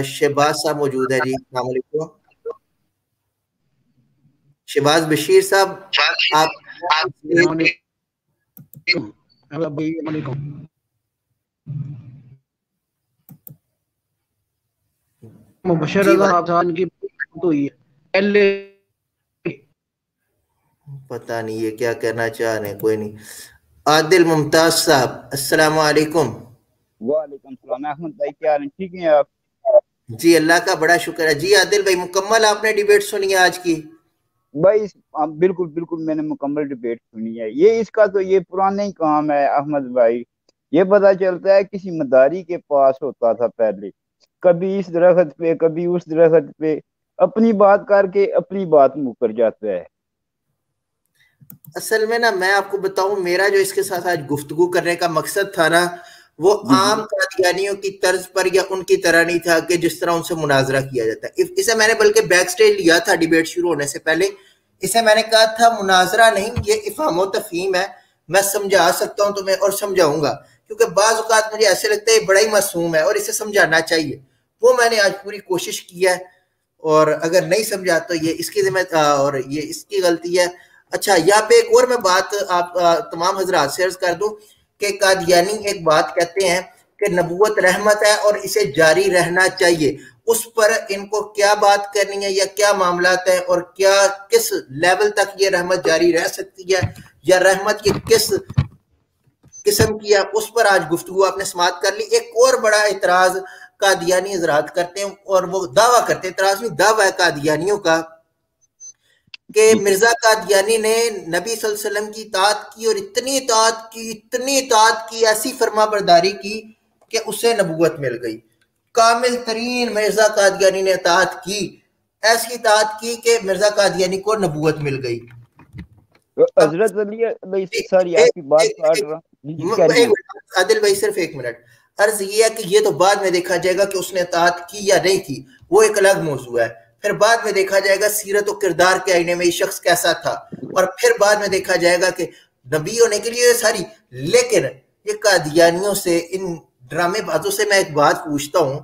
شہباز صاحب موجود ہے. جی السلام علیکم. شہباز بشیر صاحب، آپ مبشر جی اعظم کی ہوئی ہے پہلے، پتہ نہیں یہ کیا کرنا چاہ رہے ہیں. کوئی نہیں. عادل ممتاز صاحب السلام علیکم. وعلیکم السلام. احمد بھائی کیا حال ہیں؟ ٹھیک ہیں آپ؟ جی اللہ کا بڑا شکر ہے. جی عادل بھائی مکمل آپ نے ڈیبیٹ سنی ہے آج کی؟ بھائی بالکل بالکل میں نے مکمل ڈیبیٹ سنی ہے. یہ اس کا تو یہ پرانا ہی کام ہے احمد بھائی. یہ پتہ چلتا ہے کسی مداری کے پاس ہوتا تھا پہلے، کبھی اس درخت پہ کبھی اس درخت پہ، اپنی بات کر کے اپنی بات مکر جاتا ہے. اصل میں نا میں آپ کو بتاؤں، میرا جو اس کے ساتھ آج گفتگو کرنے کا مقصد تھا نا، وہ عام قادیانیوں کی طرز پر یا ان کی طرح نہیں تھا کہ جس طرح ان سے مناظرہ کیا جاتا ہے. اسے میں نے بلکہ بیک سٹیج لیا تھا ڈیبیٹ شروع ہونے سے پہلے. اسے میں نے کہا تھا مناظرہ نہیں، یہ افہام و تفہیم ہے. میں سمجھا سکتا ہوں تمہیں اور سمجھاؤں گا، کیونکہ بعض اوقات مجھے ایسے لگتا ہے یہ بڑا ہی معصوم ہے اور اسے سمجھانا چاہیے. وہ میں نے آج پوری کوشش کی ہے، اور اگر نہیں سمجھا تو یہ اس کی ذمہ اور یہ اس کی غلطی ہے. اچھا یہاں پہ ایک اور میں بات آپ تمام حضرات سے عرض کر دوں کہ قادیانی ایک بات کہتے ہیں کہ نبوت رحمت ہے اور اسے جاری رہنا چاہیے. اس پر ان کو کیا بات کرنی ہے یا کیا معاملات ہیں اور کیا کس لیول تک یہ رحمت جاری رہ سکتی ہے یا رحمت کی کس قسم کی ہے، اس پر آج گفتگو آپ نے سماعت کر لی. ایک اور بڑا اعتراض قادیانی حضرات کرتے ہیں، اور وہ دعویٰ کرتے ہیں، اعتراض نہیں دعویٰ ہے قادیانیوں کا، کہ مرزا قادیانی نے نبی صلی اللہ علیہ وسلم کی اطاعت کی اور اتنی اطاعت کی ایسی فرما برداری کی کہ اسے نبوت مل گئی. کامل ترین مرزا قادیانی نے اطاعت کی، ایسی اطاعت کی کہ مرزا قادیانی کو نبوت مل گئی. حضرت علی ساری آپ کی بات کاٹ رہا ہوں. عادل بھائی صرف 1 منٹ. عرض یہ ہے کہ یہ تو بعد میں دیکھا جائے گا کہ اس نے اطاعت کی یا نہیں کی، وہ ایک الگ موضوع ہے. پھر بعد میں دیکھا جائے گا سیرت و کردار کے آئینے میں یہ شخص کیسا تھا، اور پھر بعد میں دیکھا جائے گا کہ نبی ہونے کے لیے ساری. لیکن یہ قادیانیوں سے، ان ڈرامے بازوں سے میں ایک بات پوچھتا ہوں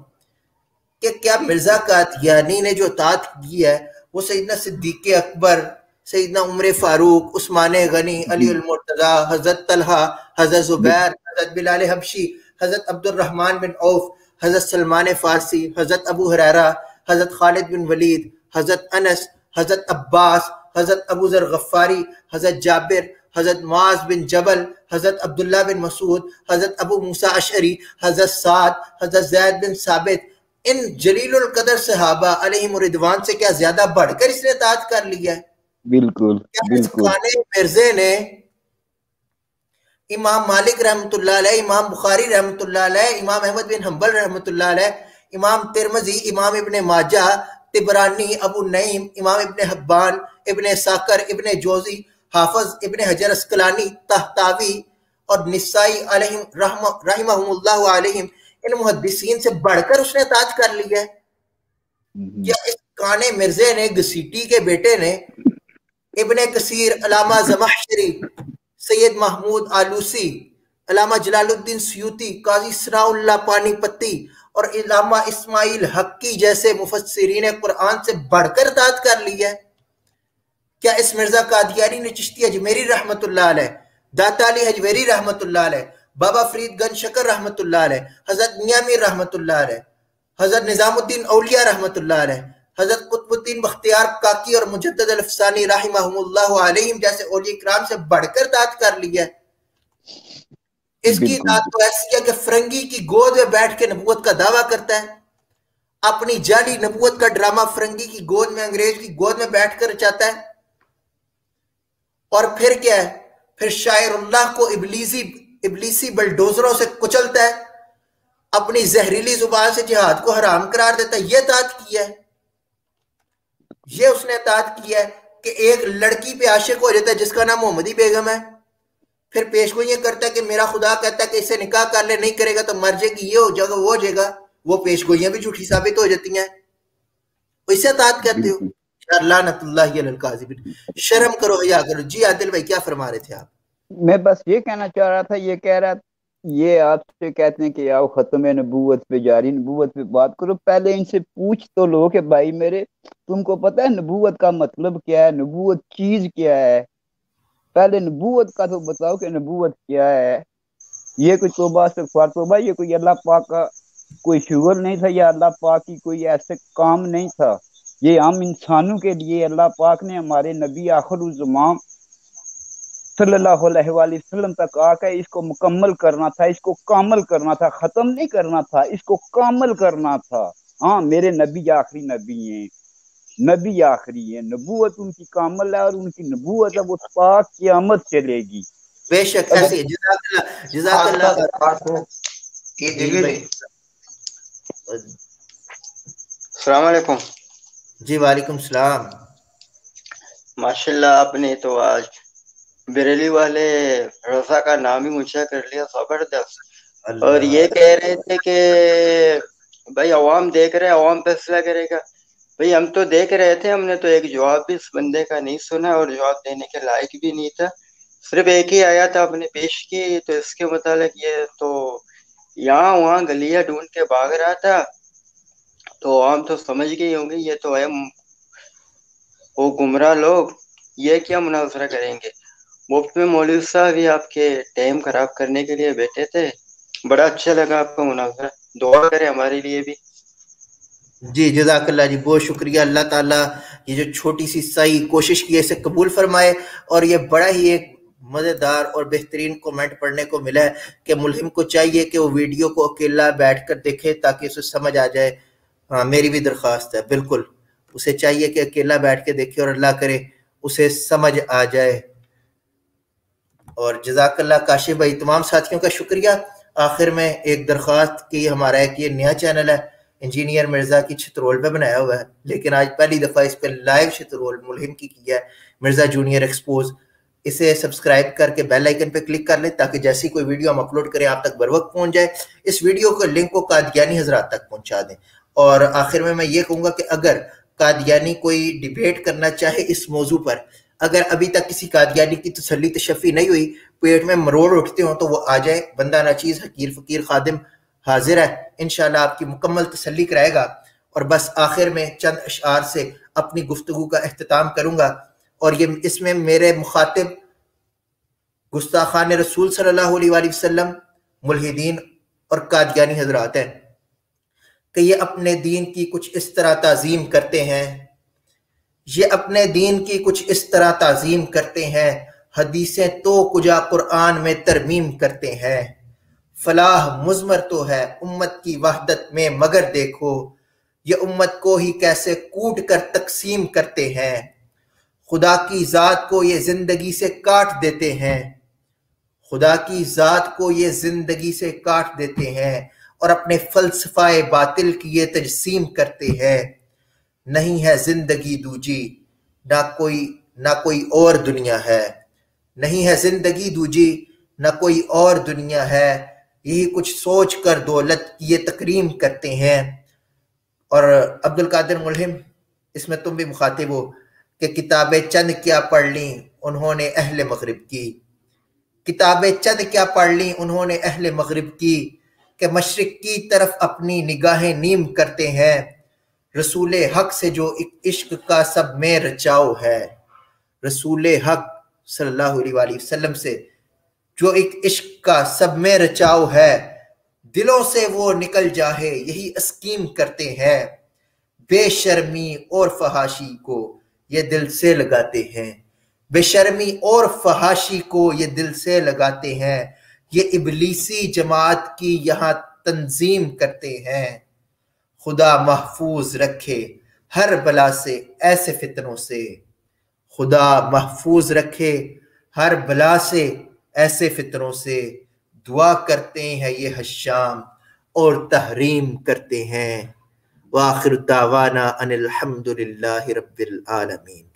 کہ کیا مرزا قادیانی نے جو اطاعت کی ہے وہ سیدنا صدیق اکبر، سیدنا عمر فاروق، عثمان غنی، علی المرتضی، حضرت طلحہ، حضرت زبیر، حضرت بلال حبشی، حضرت عبد الرحمن بن عوف، حضرت سلمان فارسی، حضرت ابو ہریرہ، حضرت خالد بن ولید، حضرت انس، حضرت عباس، حضرت ابو ذر غفاری، حضرت جابر، حضرت معاذ بن جبل، حضرت عبداللہ بن مسعود، حضرت ابو موسیٰ اشعری، حضرت سعد، حضرت زید بن ثابت، ان جلیل القدر صحابہ علیہم رضوان سے کیا زیادہ بڑھ کر اس نے اطاعت کر لی ہے؟ بالکل کیا اس بالکل. کانے مرزے نے امام مالک رحمۃ اللہ علیہ، امام بخاری رحمۃ اللہ علیہ، امام احمد بن حنبل رحمۃ اللہ علیہ، امام ترمذی، امام ابن ماجہ، طبرانی، ابو نعیم، امام ابن حبان، ابن ساکر، ابن جوزی، حافظ ابن حجر اسقلانی، طحطاوی اور نسائی علیہم رحمہم اللہ علیہم، ان محدثین سے بڑھ کر اس نے اطاعت کر لی ہے؟ کیا اس کانے مرزے نے، گسیٹی کے بیٹے نے، ابن کثیر، علامہ زمخشری، سید محمود آلوسی، علامہ جلال الدین سیوطی، قاضی ثناء اللہ پانی پتی اور علامہ اسماعیل حقی جیسے مفسرین قرآن سے بڑھ کر اطاعت کر لی ہے؟ کیا اس مرزا قادیانی نے چشتی اجمیری رحمت اللہ علیہ، داتا علی حجویری رحمت اللہ علیہ، بابا فرید گنج شکر رحمت اللہ علیہ، حضرت میاں میر رحمت اللہ علیہ، حضرت نظام الدین اولیاء رحمت اللہ علیہ، حضرت قطب الدین بختیار کاکی اور مجدد الافسانی رحمہم اللہ علیہم جیسے اولیاء کرام سے بڑھ کر اطاعت کر لی ہے؟ اس کی ذات تو ایسی ہے کہ فرنگی کی گود میں بیٹھ کے نبوت کا دعویٰ کرتا ہے، اپنی جعلی نبوت کا ڈرامہ فرنگی کی گود میں، انگریز کی گود میں بیٹھ کر رچاتا ہے، اور پھر کیا ہے، پھر شاعر اللہ کو ابلیسی بلڈوزروں سے کچلتا ہے، اپنی زہریلی زبان سے جہاد کو حرام قرار دیتا ہے۔ یہ اطاعت کی ہے، یہ اس نے اطاعت کی ہے کہ ایک لڑکی پہ عاشق ہو جاتا ہے جس کا نام محمدی بیگم ہے، پھر پیشگوئیاں کرتا ہے کہ میرا خدا کہتا ہے کہ اسے نکاح کر لے، نہیں کرے گا تو مر جائے گی، یہ ہو جائے گا، وہ ہو جائے گا، وہ پیشگوئیاں بھی جھوٹی ثابت ہو جاتی ہیں، اسے اطاعت کہتے ہو؟ لعنت اللہ علی الکاذبین۔ شرم کرو، حیا کرو۔ جی عادل بھائی کیا فرما رہے تھے آپ؟ میں بس یہ کہنا چاہ رہا تھا، یہ کہہ رہا یہ آپ سے کہتے ہیں کہ آؤ ختم نبوت پہ، جاری نبوت پہ بات کرو، پہلے ان سے پوچھ تو لو کہ بھائی میرے تم کو پتہ ہے نبوت کا مطلب کیا ہے، نبوت چیز کیا ہے؟ پہلے نبوت کا تو بتاؤ کہ نبوت کیا ہے۔ یہ کوئی توبہ استغفار توبہ، یہ کوئی اللہ پاک کا کوئی شغل نہیں تھا، یا اللہ پاک کی کوئی ایسے کام نہیں تھا، یہ ہم انسانوں کے لیے اللہ پاک نے ہمارے نبی آخر الزمان صلی اللہ علیہ وآلہ وسلم تک آ کے اس کو مکمل کرنا تھا، اس کو کامل کرنا تھا، ختم نہیں کرنا تھا، اس کو کامل کرنا تھا۔ ہاں میرے نبی آخری نبی ہیں، نبی آخری ہیں، نبوت ان کی کامل ہے، اور ان کی نبوت ہے وہ پاک قیامت چلے گی۔ بے شک ایسی ہے۔ جزاک اللہ، جزاک اللہ۔ السلام علیکم۔ جی وعلیکم السلام۔ ماشاءاللہ آپ نے تو آج بریلی والے رضا کا نام ہی اونچا کر لیا، زبردست۔ اور یہ کہہ رہے تھے کہ بھائی عوام دیکھ رہے، عوام فیصلہ کرے گا۔ بھئی ہم تو دیکھ رہے تھے، ہم نے تو ایک جواب بھی اس بندے کا نہیں سنا، اور جواب دینے کے لائق بھی نہیں تھا، صرف ایک ہی آیت آپ نے پیش کی، تو اس کے متعلق یہ تو یہاں وہاں گلیاں ڈھونڈ کے بھاگ رہا تھا، تو عوام تو سمجھ گئی ہوں گی یہ تو ہے وہ گمراہ لوگ، یہ کیا مناظرہ کریں گے۔ مفت میں مولوی صاحب یہ آپ کے ٹائم خراب کرنے کے لیے بیٹھے تھے، بڑا اچھا لگا آپ کا مناظرہ، دعا کرے ہمارے لیے بھی۔ جی جزاک اللہ جی، بہت شکریہ۔ اللہ تعالیٰ یہ جو چھوٹی سی سعی کوشش کی ہے اسے قبول فرمائے، اور یہ بڑا ہی ایک مزیدار اور بہترین کومنٹ پڑھنے کو ملا ہے کہ ملہم کو چاہیے کہ وہ ویڈیو کو اکیلا بیٹھ کر دیکھے تاکہ اسے سمجھ آ جائے۔ ہاں میری بھی درخواست ہے، بالکل اسے چاہیے کہ اکیلا بیٹھ کے دیکھے اور اللہ کرے اسے سمجھ آ جائے۔ اور جزاک اللہ کاشف بھائی، تمام ساتھیوں کا شکریہ۔ آخر میں ایک درخواست کہ ہمارا ایک یہ نیا چینل ہے انجینئر مرزا کی چھترول پہ بنایا ہوا ہے، لیکن آج پہلی دفعہ اس پہ لائیو چھترول ملہم کی ہے، مرزا جونیئر ایکسپوز۔ اسے سبسکرائب کر کے بیل آئیکن پہ کلک کر لیں تاکہ جیسی کوئی ویڈیو ہم اپلوڈ کریں آپ تک بر وقت پہنچ جائے۔ اس ویڈیو کو لنک کو قادیانی حضرات تک پہنچا دیں۔ اور آخر میں یہ کہوں گا کہ اگر قادیانی کوئی ڈیبیٹ کرنا چاہے اس موضوع پر، اگر ابھی تک کسی قادیانی کی تسلی تشفی نہیں ہوئی، پیٹ میں مروڑ اٹھتے ہوں، تو وہ آ جائے، بندہ ناچیز حقیر فقیر خادم حاضر ہے، انشاءاللہ آپ کی مکمل تسلی کرائے گا۔ اور بس آخر میں چند اشعار سے اپنی گفتگو کا اختتام کروں گا، اور یہ اس میں میرے مخاطب گستاخان رسول صلی اللہ علیہ وآلہ وسلم، ملحدین اور قادیانی حضرات ہیں کہ یہ اپنے دین کی کچھ اس طرح تعظیم کرتے ہیں، یہ اپنے دین کی کچھ اس طرح تعظیم کرتے ہیں، حدیثیں تو کجا قرآن میں ترمیم کرتے ہیں، فلاح مضمر تو ہے امت کی وحدت میں مگر دیکھو، یہ امت کو ہی کیسے کوٹ کر تقسیم کرتے ہیں، خدا کی ذات کو یہ زندگی سے کاٹ دیتے ہیں، خدا کی ذات کو یہ زندگی سے کاٹ دیتے ہیں، اور اپنے فلسفہ باطل کی یہ تجسیم کرتے ہیں، نہیں ہے زندگی دوجی نہ کوئی اور دنیا ہے، نہیں ہے زندگی دوجی نہ کوئی اور دنیا ہے، یہی کچھ سوچ کر دولت کی یہ تکریم کرتے ہیں۔ اور عبد القادر ملہم، اس میں تم بھی مخاطب ہو کہ کتابیں چند کیا پڑھ لیں انہوں نے اہل مغرب کی، کتابیں چند کیا پڑھ لیں انہوں نے اہل مغرب کی، کہ مشرق کی طرف اپنی نگاہیں نیم کرتے ہیں، رسول حق سے جو عشق کا سب میں رچاؤ ہے، رسول حق صلی اللہ علیہ وآلہ وسلم سے جو ایک عشق کا سب میں رچاؤ ہے، دلوں سے وہ نکل جاہے یہی اسکیم کرتے ہیں، بے شرمی اور فحاشی کو یہ دل سے لگاتے ہیں، بے شرمی اور فحاشی کو یہ دل سے لگاتے ہیں، یہ ابلیسی جماعت کی یہاں تنظیم کرتے ہیں۔ خدا محفوظ رکھے ہر بلا سے ایسے فتنوں سے، خدا محفوظ رکھے ہر بلا سے ایسے فتنوں سے، دعا کرتے ہیں یہ حشام اور تحریم کرتے ہیں۔ وآخر دعوانا ان الحمد للہ رب العالمین۔